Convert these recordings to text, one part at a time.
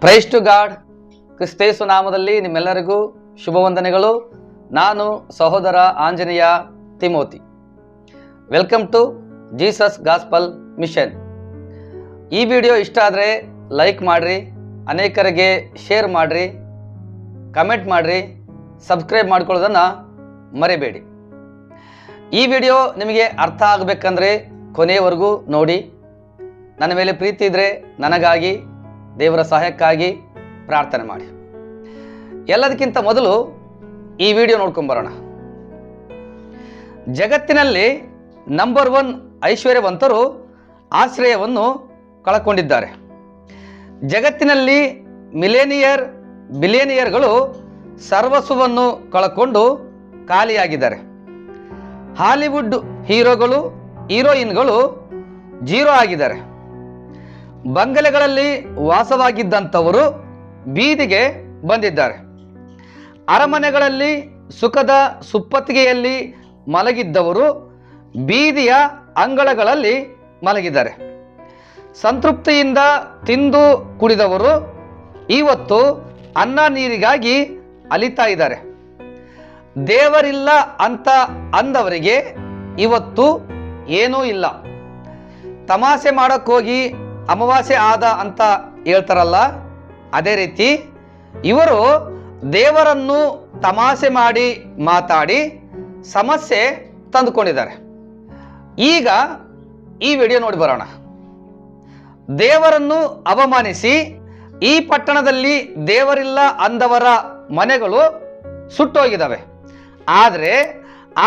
Price to god. ಕ್ರಿಸ್ತೇಸು ನಾಮದಲ್ಲಿ ನಿಮ್ಮೆಲ್ಲರಿಗೂ ಶುಭವಂದನೆಗಳು. ನಾನು ಸಹೋದರ Anjaneya Timothy. Welcome to Jesus gospel mission. ಈ ವಿಡಿಯೋ ಇಷ್ಟ ಆದರೆ ಲೈಕ್ ಮಾಡಿರಿ, ಅನೇಕರಿಗೆ ಶೇರ್ ಮಾಡಿರಿ, ಕಮೆಂಟ್ ಮಾಡಿರಿ, ಸಬ್ಸ್ಕ್ರೈಬ್ ಮಾಡ್ಕೊಳ್ಳೋದನ್ನು ಮರಿಬೇಡಿ. ಈ ವಿಡಿಯೋ ನಿಮಗೆ ಅರ್ಥ ಆಗಬೇಕಂದ್ರೆ ಕೊನೆಯವರೆಗೂ ನೋಡಿ. ನನ್ನ ಮೇಲೆ ಪ್ರೀತಿ ಇದ್ದರೆ ನನಗಾಗಿ ದೇವರ ಸಹಾಯಕ್ಕಾಗಿ ಪ್ರಾರ್ಥನೆ ಮಾಡಿ. ಎಲ್ಲದಕ್ಕಿಂತ ಮೊದಲು ಈ ವಿಡಿಯೋ ನೋಡ್ಕೊಂಬರೋಣ. ಜಗತ್ತಿನಲ್ಲಿ ನಂಬರ್ 1 ಐಶ್ವರ್ಯವಂತರು ಆಶ್ರಯವನ್ನು ಕಳಕೊಂಡಿದ್ದಾರೆ. ಜಗತ್ತಿನಲ್ಲಿ ಬಿಲಿಯನಿಯರ್ಗಳು ಸರ್ವಸ್ವವನ್ನು ಕಳಕೊಂಡು ಖಾಲಿಯಾಗಿದ್ದಾರೆ. ಹಾಲಿವುಡ್ ಹೀರೋಯಿನ್ಗಳು ಜೀರೋ ಆಗಿದ್ದಾರೆ. ಬಂಗಲೆಗಳಲ್ಲಿ ವಾಸವಾಗಿದ್ದಂಥವರು ಬೀದಿಗೆ ಬಂದಿದ್ದಾರೆ. ಅರಮನೆಗಳಲ್ಲಿ ಸುಖದ ಸುಪ್ಪತ್ತಿಗೆಯಲ್ಲಿ ಮಲಗಿದ್ದವರು ಬೀದಿಯ ಅಂಗಳಗಳಲ್ಲಿ ಮಲಗಿದ್ದಾರೆ. ಸಂತೃಪ್ತಿಯಿಂದ ತಿಂದು ಕುಡಿದವರು ಇವತ್ತು ಅನ್ನ ನೀರಿಗಾಗಿ ಅಲಿತಾ ಇದ್ದಾರೆ. ದೇವರಿಲ್ಲ ಅಂತ ಅಂದವರಿಗೆ ಇವತ್ತು ಏನೂ ಇಲ್ಲ. ತಮಾಷೆ ಮಾಡೋಕ್ಕೋಗಿ ಅಮಾವಾಸ್ಯೆ ಆದ ಅಂತ ಹೇಳ್ತಾರಲ್ಲ, ಅದೇ ರೀತಿ ಇವರು ದೇವರನ್ನು ತಮಾಷೆ ಮಾಡಿ ಮಾತಾಡಿ ಸಮಸ್ಯೆ ತಂದುಕೊಂಡಿದ್ದಾರೆ. ಈಗ ಈ ವಿಡಿಯೋ ನೋಡಿ ಬರೋಣ. ದೇವರನ್ನು ಅವಮಾನಿಸಿ ಈ ಪಟ್ಟಣದಲ್ಲಿ ದೇವರಿಲ್ಲ ಅಂದವರ ಮನೆಗಳು ಸುಟ್ಟೋಗಿದ್ದಾವೆ. ಆದರೆ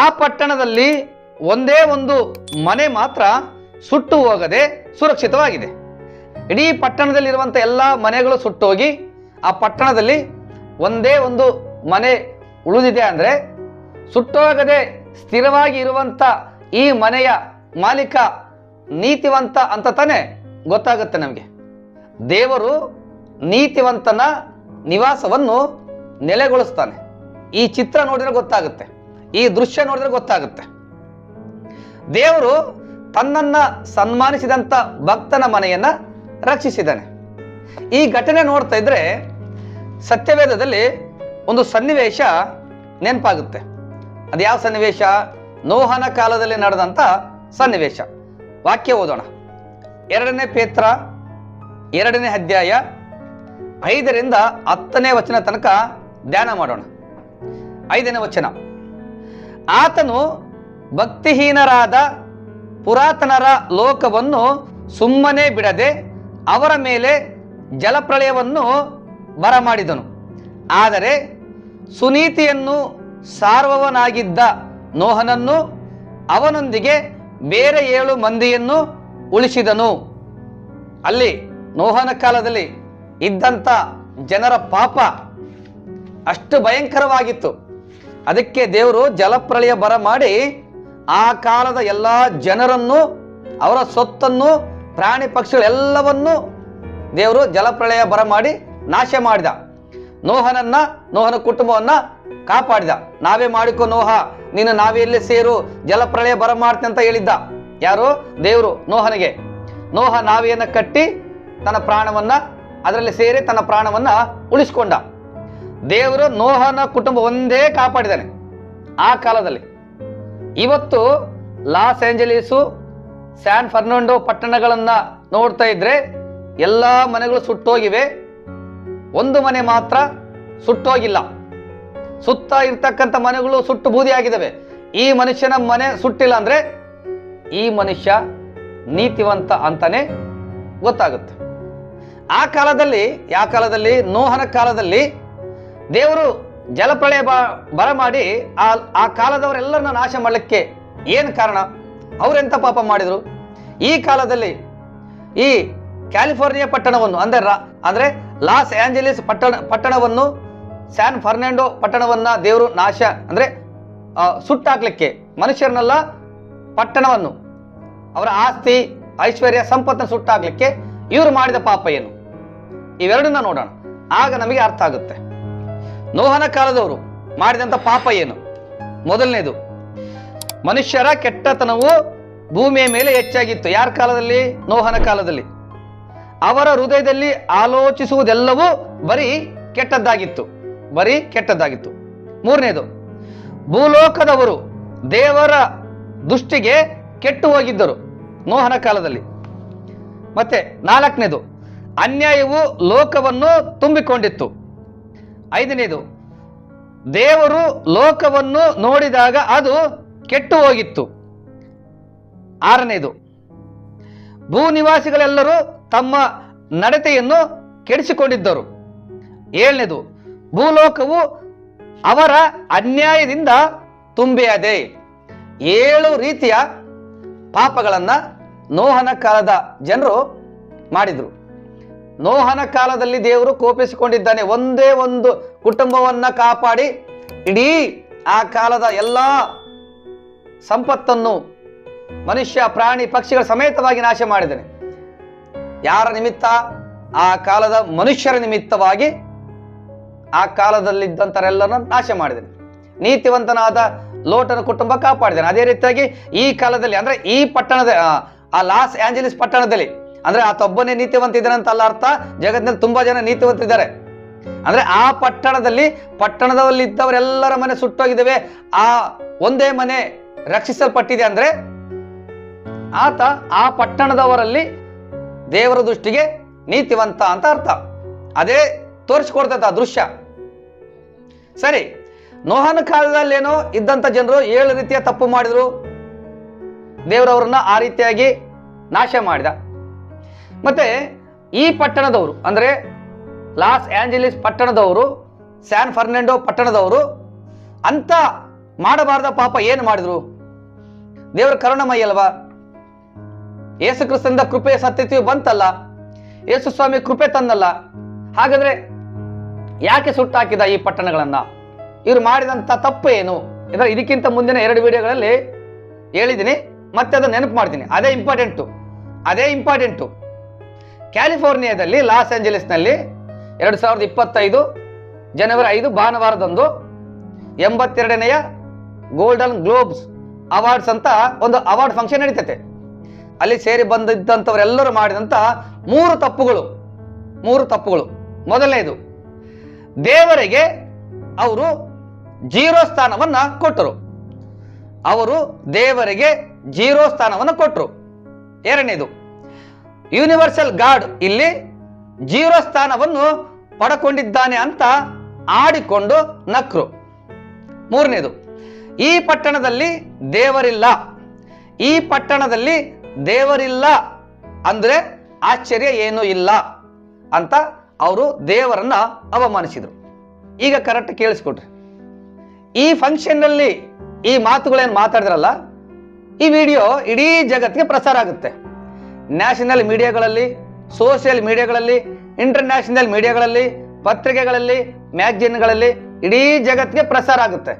ಆ ಪಟ್ಟಣದಲ್ಲಿ ಒಂದೇ ಒಂದು ಮನೆ ಮಾತ್ರ ಸುಟ್ಟು ಹೋಗದೆ ಸುರಕ್ಷಿತವಾಗಿದೆ. ಇಡೀ ಪಟ್ಟಣದಲ್ಲಿರುವಂಥ ಎಲ್ಲ ಮನೆಗಳು ಸುಟ್ಟೋಗಿ ಆ ಪಟ್ಟಣದಲ್ಲಿ ಒಂದೇ ಒಂದು ಮನೆ ಉಳಿದಿದೆ ಅಂದರೆ ಸುಟ್ಟೋಗದೆ ಸ್ಥಿರವಾಗಿ ಇರುವಂಥ ಈ ಮನೆಯ ಮಾಲೀಕ ನೀತಿವಂತ ಅಂತ ತಾನೇ ಗೊತ್ತಾಗುತ್ತೆ ನಮಗೆ. ದೇವರು ನೀತಿವಂತನ ನಿವಾಸವನ್ನು ನೆಲೆಗೊಳಿಸ್ತಾನೆ. ಈ ಚಿತ್ರ ನೋಡಿದ್ರೆ ಗೊತ್ತಾಗುತ್ತೆ, ಈ ದೃಶ್ಯ ನೋಡಿದ್ರೆ ಗೊತ್ತಾಗುತ್ತೆ. ದೇವರು ತನ್ನನ್ನು ಸನ್ಮಾನಿಸಿದಂಥ ಭಕ್ತನ ಮನೆಯನ್ನ ರಕ್ಷಿಸಿದ್ದಾನೆ. ಈ ಘಟನೆ ನೋಡ್ತಾ ಇದ್ರೆ ಸತ್ಯವೇದದಲ್ಲಿ ಒಂದು ಸನ್ನಿವೇಶ ನೆನಪಾಗುತ್ತೆ. ಅದು ಯಾವ ಸನ್ನಿವೇಶ? ನೋಹನ ಕಾಲದಲ್ಲಿ ನಡೆದಂಥ ಸನ್ನಿವೇಶ. ವಾಕ್ಯ ಓದೋಣ. 2 ಪೇತ್ರ 2ನೇ ಅಧ್ಯಾಯ 5ರಿಂದ 10ನೇ ವಚನ ತನಕ ಧ್ಯಾನ ಮಾಡೋಣ. 5ನೇ ವಚನ. ಆತನು ಭಕ್ತಿಹೀನರಾದ ಪುರಾತನರ ಲೋಕವನ್ನು ಸುಮ್ಮನೆ ಬಿಡದೆ ಅವರ ಮೇಲೆ ಜಲಪ್ರಳಯವನ್ನು ಬರಮಾಡಿದನು. ಆದರೆ ಸುನೀತಿಯನ್ನು ಸಾರುವವನಾಗಿದ್ದ ನೋಹನನ್ನು ಅವನೊಂದಿಗೆ ಬೇರೆ 7 ಮಂದಿಯನ್ನು ಉಳಿಸಿದನು. ಅಲ್ಲಿ ನೋಹನ ಕಾಲದಲ್ಲಿ ಇದ್ದಂಥ ಜನರ ಪಾಪ ಅಷ್ಟು ಭಯಂಕರವಾಗಿತ್ತು. ಅದಕ್ಕೆ ದೇವರು ಜಲಪ್ರಳಯ ಬರಮಾಡಿ ಆ ಕಾಲದ ಎಲ್ಲ ಜನರನ್ನು, ಅವರ ಸೊತ್ತನ್ನು, ಪ್ರಾಣಿ ಪಕ್ಷಿಗಳೆಲ್ಲವನ್ನು ದೇವರು ಜಲಪ್ರಳಯ ಬರಮಾಡಿ ನಾಶ ಮಾಡಿದ. ನೋಹನ ಕುಟುಂಬವನ್ನ ಕಾಪಾಡಿದ. ನಾವೇ ಮಾಡಿಕೊ ನೋಹ, ನೀನು ನಾವೆಯಲ್ಲಿ ಸೇರು, ಜಲಪ್ರಳಯ ಬರಮಾಡ್ತೆ ಅಂತ ಹೇಳಿದ್ದ. ಯಾರು? ದೇವರು ನೋಹನಿಗೆ. ನೋಹ ನಾವೆಯನ್ನ ಕಟ್ಟಿ ತನ್ನ ಪ್ರಾಣವನ್ನ ಅದರಲ್ಲಿ ಸೇರಿ ತನ್ನ ಪ್ರಾಣವನ್ನ ಉಳಿಸ್ಕೊಂಡ. ದೇವರು ನೋಹನ ಕುಟುಂಬ ಒಂದೇ ಕಾಪಾಡಿದ್ದಾನೆ ಆ ಕಾಲದಲ್ಲಿ. ಇವತ್ತು ಲಾಸ್ ಏಂಜಲೀಸು, ಸ್ಯಾನ್ ಫರ್ನಾಂಡೋ ಪಟ್ಟಣಗಳನ್ನ ನೋಡ್ತಾ ಇದ್ರೆ ಎಲ್ಲ ಮನೆಗಳು ಸುಟ್ಟೋಗಿವೆ. ಒಂದು ಮನೆ ಮಾತ್ರ ಸುಟ್ಟೋಗಿಲ್ಲ. ಸುತ್ತ ಇರ್ತಕ್ಕಂಥ ಮನೆಗಳು ಸುಟ್ಟು ಬೂದಿ ಆಗಿದ್ದಾವೆ. ಈ ಮನುಷ್ಯನ ಮನೆ ಸುಟ್ಟಿಲ್ಲ ಅಂದ್ರೆ ಈ ಮನುಷ್ಯ ನೀತಿವಂತ ಅಂತಾನೆ ಗೊತ್ತಾಗುತ್ತೆ. ಆ ಕಾಲದಲ್ಲಿ ನೋಹನ ಕಾಲದಲ್ಲಿ ದೇವರು ಜಲಪ್ರಳಯ ಬರಮಾಡಿ ಆ ಕಾಲದವರೆಲ್ಲರನ್ನ ನಾಶ ಮಾಡಲಿಕ್ಕೆ ಏನು ಕಾರಣ? ಅವರೆಂತ ಪಾಪ ಮಾಡಿದ್ರು? ಈ ಕಾಲದಲ್ಲಿ ಈ ಕ್ಯಾಲಿಫೋರ್ನಿಯಾ ಪಟ್ಟಣವನ್ನು ಅಂದ್ರೆ ಲಾಸ್ ಏಂಜಲೀಸ್ ಪಟ್ಟಣವನ್ನು, ಸ್ಯಾನ್ ಫರ್ನಾಂಡೋ ಪಟ್ಟಣವನ್ನ ದೇವರು ನಾಶ ಅಂದ್ರೆ ಸುಟ್ಟಾಕ್ಲಿಕ್ಕೆ, ಮನುಷ್ಯರನ್ನೆಲ್ಲ ಪಟ್ಟಣವನ್ನು, ಅವರ ಆಸ್ತಿ ಐಶ್ವರ್ಯ ಸಂಪತ್ತನ್ನು ಸುಟ್ಟಾಕ್ಲಿಕ್ಕೆ ಇವರು ಮಾಡಿದ ಪಾಪ ಏನು? ಇವೆರಡನ್ನ ನೋಡೋಣ, ಆಗ ನಮಗೆ ಅರ್ಥ ಆಗುತ್ತೆ. ನೋಹನ ಕಾಲದವರು ಮಾಡಿದಂಥ ಪಾಪ ಏನು? ಮೊದಲನೇದು, ಮನುಷ್ಯರ ಕೆಟ್ಟತನವು ಭೂಮಿಯ ಮೇಲೆ ಹೆಚ್ಚಾಗಿತ್ತು. ಯಾರ ಕಾಲದಲ್ಲಿ? ನೋಹನ ಕಾಲದಲ್ಲಿ. ಅವರ ಹೃದಯದಲ್ಲಿ ಆಲೋಚಿಸುವುದೆಲ್ಲವೂ ಬರೀ ಕೆಟ್ಟದ್ದಾಗಿತ್ತು. ಮೂರನೇದು, ಭೂಲೋಕದವರು ದೇವರ ದೃಷ್ಟಿಗೆ ಕೆಟ್ಟು ಹೋಗಿದ್ದರು ನೋಹನ ಕಾಲದಲ್ಲಿ. ಮತ್ತೆ ನಾಲ್ಕನೇದು, ಅನ್ಯಾಯವು ಲೋಕವನ್ನು ತುಂಬಿಕೊಂಡಿತ್ತು. ಐದನೇದು, ದೇವರು ಲೋಕವನ್ನು ನೋಡಿದಾಗ ಅದು ಕೆಟ್ಟು ಹೋಗಿತ್ತು. ಆರನೇದು, ಭೂನಿವಾಸಿಗಳೆಲ್ಲರೂ ತಮ್ಮ ನಡತೆಯನ್ನು ಕೆಡಿಸಿಕೊಂಡಿದ್ದರು. ಏಳನೇದು, ಭೂಲೋಕವು ಅವರ ಅನ್ಯಾಯದಿಂದ ತುಂಬಿದೆ. 7 ರೀತಿಯ ಪಾಪಗಳನ್ನ ನೋಹನ ಕಾಲದ ಜನರು ಮಾಡಿದ್ರು. ನೋಹನ ಕಾಲದಲ್ಲಿ ದೇವರು ಕೋಪಿಸಿಕೊಂಡಿದ್ದಾನೆ. ಒಂದೇ ಒಂದು ಕುಟುಂಬವನ್ನ ಕಾಪಾಡಿ ಇಡೀ ಆ ಕಾಲದ ಎಲ್ಲ ಸಂಪತ್ತನ್ನು ಮನುಷ್ಯ, ಪ್ರಾಣಿ, ಪಕ್ಷಿಗಳ ಸಮೇತವಾಗಿ ನಾಶ ಮಾಡಿದ್ದಾನೆ. ಯಾರ ನಿಮಿತ್ತ? ಆ ಕಾಲದ ಮನುಷ್ಯರ ನಿಮಿತ್ತವಾಗಿ ಆ ಕಾಲದಲ್ಲಿದ್ದಂತರೆಲ್ಲರನ್ನ ನಾಶ ಮಾಡಿದ್ದಾನೆ. ನೀತಿವಂತನಾದ ಲೋಟನ ಕುಟುಂಬ ಕಾಪಾಡಿದ್ದಾನೆ. ಅದೇ ರೀತಿಯಾಗಿ ಈ ಕಾಲದಲ್ಲಿ, ಅಂದ್ರೆ ಈ ಪಟ್ಟಣದ ಆ ಲಾಸ್ ಆಂಜಲೀಸ್ ಪಟ್ಟಣದಲ್ಲಿ, ಅಂದ್ರೆ ಆತೊಬ್ಬನೇ ನೀತಿವಂತ ಇದ್ದಾನೆ ಅಂತ ಅಲ್ಲ ಅರ್ಥ. ಜಗತ್ತಿನಲ್ಲಿ ತುಂಬಾ ಜನ ನೀತಿವಂತಿದ್ದಾರೆ. ಅಂದ್ರೆ ಆ ಪಟ್ಟಣದಲ್ಲಿ ಇದ್ದವರೆಲ್ಲರ ಮನೆ ಸುಟ್ಟೋಗಿದ್ದೇವೆ, ಆ ಒಂದೇ ಮನೆ ರಕ್ಷಿಸಲ್ಪಟ್ಟಿದೆ. ಅಂದ್ರೆ ಆತ ಆ ಪಟ್ಟಣದವರಲ್ಲಿ ದೇವರ ದೃಷ್ಟಿಗೆ ನೀತಿವಂತ ಅಂತ ಅರ್ಥ. ಅದೇ ತೋರಿಸಿಕೊಡ್ತೈತೆ ಆ ದೃಶ್ಯ. ಸರಿ, ನೋಹನ ಕಾಲದಲ್ಲೇನೋ ಇದ್ದಂತ ಜನರು 7 ರೀತಿಯ ತಪ್ಪು ಮಾಡಿದ್ರು. ದೇವರವರನ್ನ ಆ ರೀತಿಯಾಗಿ ನಾಶ ಮಾಡಿದ. ಮತ್ತೆ ಈ ಪಟ್ಟಣದವರು, ಅಂದ್ರೆ ಲಾಸ್ ಆಂಜಲೀಸ್ ಪಟ್ಟಣದವರು, ಸ್ಯಾನ್ ಫರ್ನಾಂಡೋ ಪಟ್ಟಣದವರು ಅಂತ ಮಾಡಬಾರ್ದ ಪಾಪ ಏನು ಮಾಡಿದ್ರು? ದೇವರ ಕರುಣಾಮಯಿ ಅಲ್ವಾ? ಯೇಸು ಕ್ರಿಸ್ತನಿಂದ ಕೃಪೆ ಸತ್ಯತೆಯು ಬಂತಲ್ಲ, ಯೇಸು ಸ್ವಾಮಿ ಕೃಪೆ ತಂದಲ್ಲ. ಹಾಗಾದ್ರೆ ಯಾಕೆ ಸುಟ್ಟಾಕಿದ ಈ ಪಟ್ಟಣಗಳನ್ನ? ಇವರು ಮಾಡಿದಂತ ತಪ್ಪು ಏನು? ಇದಕ್ಕಿಂತ ಮುಂದಿನ 2 ವಿಡಿಯೋಗಳಲ್ಲಿ ಹೇಳಿದ್ದೀನಿ, ಮತ್ತೆ ಅದನ್ನು ನೆನಪು ಮಾಡ್ತೀನಿ. ಅದೇ ಇಂಪಾರ್ಟೆಂಟು. ಕ್ಯಾಲಿಫೋರ್ನಿಯಾದಲ್ಲಿ ಲಾಸ್ ಏಂಜಲೀಸ್ನಲ್ಲಿ 2025 ಜನವರಿ 5 ಭಾನುವಾರದಂದು 82ನೇ ಗೋಲ್ಡನ್ ಗ್ಲೋಬ್ಸ್ ಅವಾರ್ಡ್ಸ್ ಅಂತ ಒಂದು ಅವಾರ್ಡ್ ಫಂಕ್ಷನ್ ನಡೀತೈತೆ. ಅಲ್ಲಿ ಸೇರಿ ಬಂದಿದ್ದಂಥವರೆಲ್ಲರೂ ಮಾಡಿದಂತ 3 ತಪ್ಪುಗಳು. ಮೊದಲನೇದು, ದೇವರಿಗೆ ಅವರು 0 ಸ್ಥಾನವನ್ನ ಕೊಟ್ಟರು. ಎರಡನೇದು, ಯೂನಿವರ್ಸಲ್ ಗಾಡ್ ಇಲ್ಲಿ 0 ಸ್ಥಾನವನ್ನು ಪಡ್ಕೊಂಡಿದ್ದಾನೆ ಅಂತ ಆಡಿಕೊಂಡು ನಕ್ರು. ಮೂರನೇದು, ಈ ಪಟ್ಟಣದಲ್ಲಿ ದೇವರಿಲ್ಲ ಅಂದ್ರೆ ಆಶ್ಚರ್ಯ ಏನೂ ಇಲ್ಲ ಅಂತ ಅವರು ದೇವರನ್ನ ಅವಮಾನಿಸಿದ್ರು. ಈಗ ಕರೆಕ್ಟ್ ಕೇಳಿಸ್ಕೊಡ್ರಿ. ಈ ಫಂಕ್ಷನ್ ನಲ್ಲಿ ಈ ಮಾತುಗಳೇನು ಮಾತಾಡಿದ್ರಲ್ಲ, ಈ ವಿಡಿಯೋ ಇಡೀ ಜಗತ್ತಿಗೆ ಪ್ರಸಾರ ಆಗುತ್ತೆ. ನ್ಯಾಷನಲ್ ಮೀಡಿಯಾಗಳಲ್ಲಿ, ಸೋಷಿಯಲ್ ಮೀಡಿಯಾಗಳಲ್ಲಿ, ಇಂಟರ್ನ್ಯಾಷನಲ್ ಮೀಡಿಯಾಗಳಲ್ಲಿ, ಪತ್ರಿಕೆಗಳಲ್ಲಿ, ಮ್ಯಾಗಜಿನ್ಗಳಲ್ಲಿ ಇಡೀ ಜಗತ್ತಿಗೆ ಪ್ರಸಾರ ಆಗುತ್ತೆ.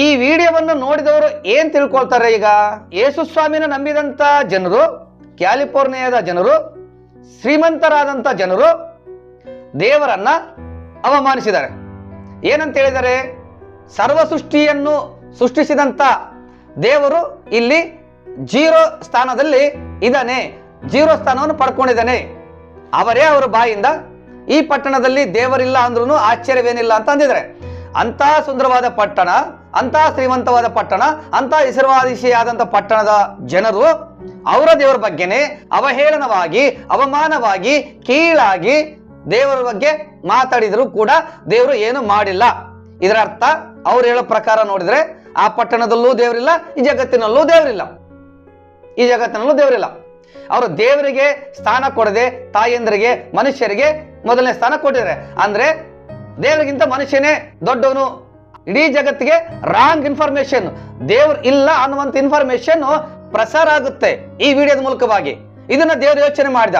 ಈ ವಿಡಿಯೋವನ್ನು ನೋಡಿದವರು ಏನ್ ತಿಳ್ಕೊಳ್ತಾರೆ? ಈಗ ಯೇಸು ಸ್ವಾಮಿನ ನಂಬಿದಂತ ಜನರು, ಕ್ಯಾಲಿಫೋರ್ನಿಯಾದ ಜನರು, ಶ್ರೀಮಂತರಾದಂತ ಜನರು ದೇವರನ್ನ ಅವಮಾನಿಸಿದ್ದಾರೆ. ಏನಂತ ಹೇಳಿದ್ದಾರೆ? ಸರ್ವ ಸೃಷ್ಟಿಯನ್ನು ಸೃಷ್ಟಿಸಿದಂತ ದೇವರು ಇಲ್ಲಿ 0 ಸ್ಥಾನದಲ್ಲಿ ಇದ್ದಾನೆ, 0 ಸ್ಥಾನವನ್ನು ಪಡ್ಕೊಂಡಿದ್ದಾನೆ. ಅವರೇ ಅವರ ಬಾಯಿಂದ ಈ ಪಟ್ಟಣದಲ್ಲಿ ದೇವರಿಲ್ಲ ಅಂದ್ರೂ ಆಶ್ಚರ್ಯವೇನಿಲ್ಲ ಅಂತ ಅಂದಿದ್ದಾರೆ. ಅಂತ ಸುಂದರವಾದ ಪಟ್ಟಣ, ಅಂತ ಶ್ರೀಮಂತವಾದ ಪಟ್ಟಣ, ಅಂತ ಹೆಸರುವಾಸಿಯಾದಂಥ ಪಟ್ಟಣದ ಜನರು ಅವರ ದೇವರ ಬಗ್ಗೆನೇ ಅವಹೇಳನವಾಗಿ, ಅವಮಾನವಾಗಿ, ಕೀಳಾಗಿ ದೇವರ ಬಗ್ಗೆ ಮಾತಾಡಿದ್ರು ಕೂಡ ದೇವರು ಏನು ಮಾಡಿಲ್ಲ. ಇದರ ಅರ್ಥ ಅವ್ರು ಹೇಳೋ ಪ್ರಕಾರ ನೋಡಿದ್ರೆ ಆ ಪಟ್ಟಣದಲ್ಲೂ ದೇವರಿಲ್ಲ, ಈ ಜಗತ್ತಿನಲ್ಲೂ ದೇವರಿಲ್ಲ. ಅವರು ದೇವರಿಗೆ ಸ್ಥಾನ ಕೊಡದೆ ತಾಯಂದರಿಗೆ, ಮನುಷ್ಯರಿಗೆ ಮೊದಲನೇ ಸ್ಥಾನ ಕೊಟ್ಟಿದ್ದಾರೆ. ಅಂದ್ರೆ ದೇವರಿಗಿಂತ ಮನುಷ್ಯನೇ ದೊಡ್ಡವನು. ಇಡೀ ಜಗತ್ತಿಗೆ ರಾಂಗ್ ಇನ್ಫಾರ್ಮೇಶನ್, ದೇವ್ರು ಇಲ್ಲ ಅನ್ನುವಂತ ಇನ್ಫಾರ್ಮೇಶನ್ ಪ್ರಸಾರ ಆಗುತ್ತೆ ಈ ವಿಡಿಯೋದ ಮೂಲಕವಾಗಿ. ಇದನ್ನ ದೇವರು ಯೋಚನೆ ಮಾಡಿದ,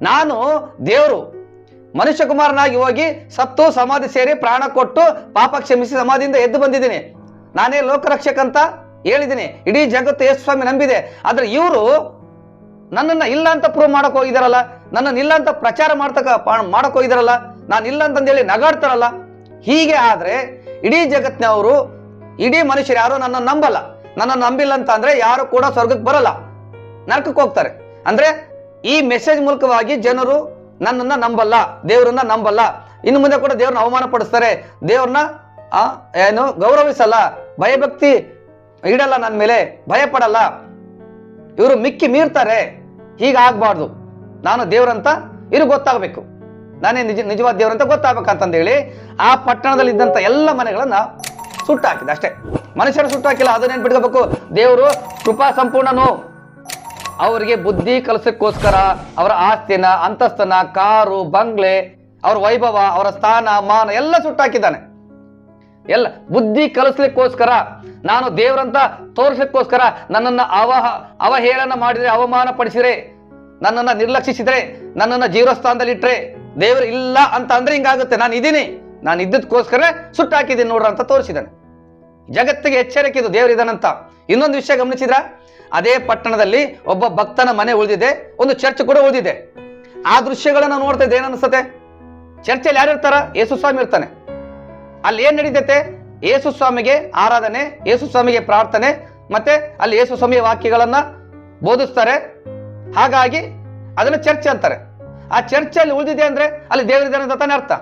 ನಾನು ದೇವರು ಮನುಷ್ಯ ಕುಮಾರನಾಗಿ ಹೋಗಿ ಸತ್ತು ಸಮಾಧಿ ಸೇರಿ ಪ್ರಾಣ ಕೊಟ್ಟು ಪಾಪ ಕ್ಷಮಿಸಿ ಸಮಾಧಿಯಿಂದ ಎದ್ದು ಬಂದಿದ್ದೀನಿ, ನಾನೇ ಲೋಕರಕ್ಷಕ ಅಂತ ಹೇಳಿದ್ದೀನಿ, ಇಡೀ ಜಗತ್ತು ಯೇಸು ಸ್ವಾಮಿ ನಂಬಿದೆ. ಆದ್ರೆ ಇವರು ನನ್ನನ್ನು ಇಲ್ಲ ಅಂತ ಪ್ರೂವ್ ಮಾಡಕ್ ಹೋಗಿದಾರಲ್ಲ, ನನ್ನನ್ನು ಇಲ್ಲ ಅಂತ ಪ್ರಚಾರ ಮಾಡಕ್ ಹೋಗಿದಾರಲ್ಲ, ನಾನು ಇಲ್ಲ ಅಂತಂದೇಳಿ ನಗಾಡ್ತಾರಲ್ಲ. ಹೀಗೆ ಆದ್ರೆ ಇಡೀ ಜಗತ್ತಿನವರು, ಇಡೀ ಮನುಷ್ಯರು ಯಾರು ನನ್ನನ್ನು ನಂಬಲ್ಲ. ನನ್ನನ್ನು ನಂಬಿಲ್ಲ ಅಂತ ಅಂದ್ರೆ ಯಾರು ಕೂಡ ಸ್ವರ್ಗಕ್ಕೆ ಬರಲ್ಲ, ನರಕಕ್ಕೆ ಹೋಗ್ತಾರೆ. ಅಂದ್ರೆ ಈ ಮೆಸೇಜ್ ಮೂಲಕವಾಗಿ ಜನರು ನನ್ನನ್ನ ನಂಬಲ್ಲ, ದೇವರನ್ನ ನಂಬಲ್ಲ, ಇನ್ನು ಮುಂದೆ ಕೂಡ ದೇವ್ರನ್ನ ಅವಮಾನ ಪಡಿಸ್ತಾರೆ, ದೇವ್ರನ್ನ ಏನು ಗೌರವಿಸಲ್ಲ, ಭಯಭಕ್ತಿ ಇಡಲ್ಲ, ನನ್ನ ಮೇಲೆ ಭಯ ಪಡಲ್ಲ, ಇವರು ಮಿಕ್ಕಿ ಮೀರ್ತಾರೆ, ಹೀಗಾಗಬಾರ್ದು, ನಾನು ದೇವ್ರಂತ ಇವ್ರಿಗೆ ಗೊತ್ತಾಗಬೇಕು, ನಾನೇ ನಿಜವಾದ ದೇವ್ರಂತ ಗೊತ್ತಾಗಬೇಕಂತಂದೇಳಿ ಆ ಪಟ್ಟಣದಲ್ಲಿ ಇದ್ದಂಥ ಎಲ್ಲ ಮನೆಗಳನ್ನ ಸುಟ್ಟಾಕಿದೆ ಅಷ್ಟೇ. ಮನುಷ್ಯರು ಸುಟ್ಟಾಕಿಲ್ಲ, ಅದು ನೆನ್ಪಿಟ್ಕೋಬೇಕು. ದೇವರು ಕೃಪಾ ಸಂಪೂರ್ಣನು. ಅವರಿಗೆ ಬುದ್ಧಿ ಕಲಿಸಕ್ಕೋಸ್ಕರ ಅವರ ಆಸ್ತಿನ, ಅಂತಸ್ತನ, ಕಾರು, ಬಂಗ್ಲೆ, ಅವರ ವೈಭವ, ಅವರ ಸ್ಥಾನ ಮಾನ ಎಲ್ಲ ಸುಟ್ಟಾಕಿದ್ದಾನೆ. ಎಲ್ಲ ಬುದ್ಧಿ ಕಲಿಸ್ಲಿಕ್ಕೋಸ್ಕರ, ನಾನು ದೇವರಂತ ತೋರಿಸ್ಲಿಕ್ಕೋಸ್ಕರ ನನ್ನನ್ನು ಅವಹೇಳನ ಮಾಡಿದ್ರೆ, ಅವಮಾನ ಪಡಿಸಿದ್ರೆ, ನನ್ನನ್ನು ನಿರ್ಲಕ್ಷಿಸಿದ್ರೆ, ನನ್ನನ್ನು ಜೀರೋ ಸ್ಥಾನದಲ್ಲಿ ಇಟ್ರೆ, ದೇವರು ಇಲ್ಲ ಅಂತ ಅಂದ್ರೆ ಹಿಂಗಾಗುತ್ತೆ. ನಾನು ಇದ್ದೀನಿ, ನಾನು ಇದ್ದದಕ್ಕೋಸ್ಕರ ಸುಟ್ಟಾಕಿದ್ದೀನಿ ನೋಡ್ರ ಅಂತ ತೋರಿಸಿದ್ದಾನೆ. ಜಗತ್ತಿಗೆ ಎಚ್ಚರಿಕೆ ಇದು, ದೇವರು ಇದಾನಂತ. ಇನ್ನೊಂದು ವಿಷಯ ಗಮನಿಸಿದ್ರ, ಅದೇ ಪಟ್ಟಣದಲ್ಲಿ ಒಬ್ಬ ಭಕ್ತನ ಮನೆ ಉಳಿದಿದೆ, ಒಂದು ಚರ್ಚ್ ಕೂಡ ಉಳಿದಿದೆ. ಆ ದೃಶ್ಯಗಳನ್ನ ನೋಡ್ತಾ ಇದ್ದೆ, ಏನನ್ನಿಸ್ತತೆ? ಚರ್ಚಲ್ಲಿ ಯಾರು ಇರ್ತಾರ? ಯೇಸು ಸ್ವಾಮಿ ಇರ್ತಾನೆ. ಅಲ್ಲಿ ಏನ್ ನಡೀತೈತೆ? ಯೇಸು ಸ್ವಾಮಿಗೆ ಆರಾಧನೆ, ಯೇಸು ಸ್ವಾಮಿಗೆ ಪ್ರಾರ್ಥನೆ, ಮತ್ತೆ ಅಲ್ಲಿ ಯೇಸು ಸ್ವಾಮಿಯ ವಾಕ್ಯಗಳನ್ನ ಬೋಧಿಸ್ತಾರೆ. ಹಾಗಾಗಿ ಅದನ್ನ ಚರ್ಚ್ ಅಂತಾರೆ. ಆ ಚರ್ಚಲ್ಲಿ ಉಳಿದಿದೆ ಅಂದ್ರೆ ಅಲ್ಲಿ ದೇವರಿದ್ದಾನೆ ಅಂತ ತಾನೇ ಅರ್ಥ,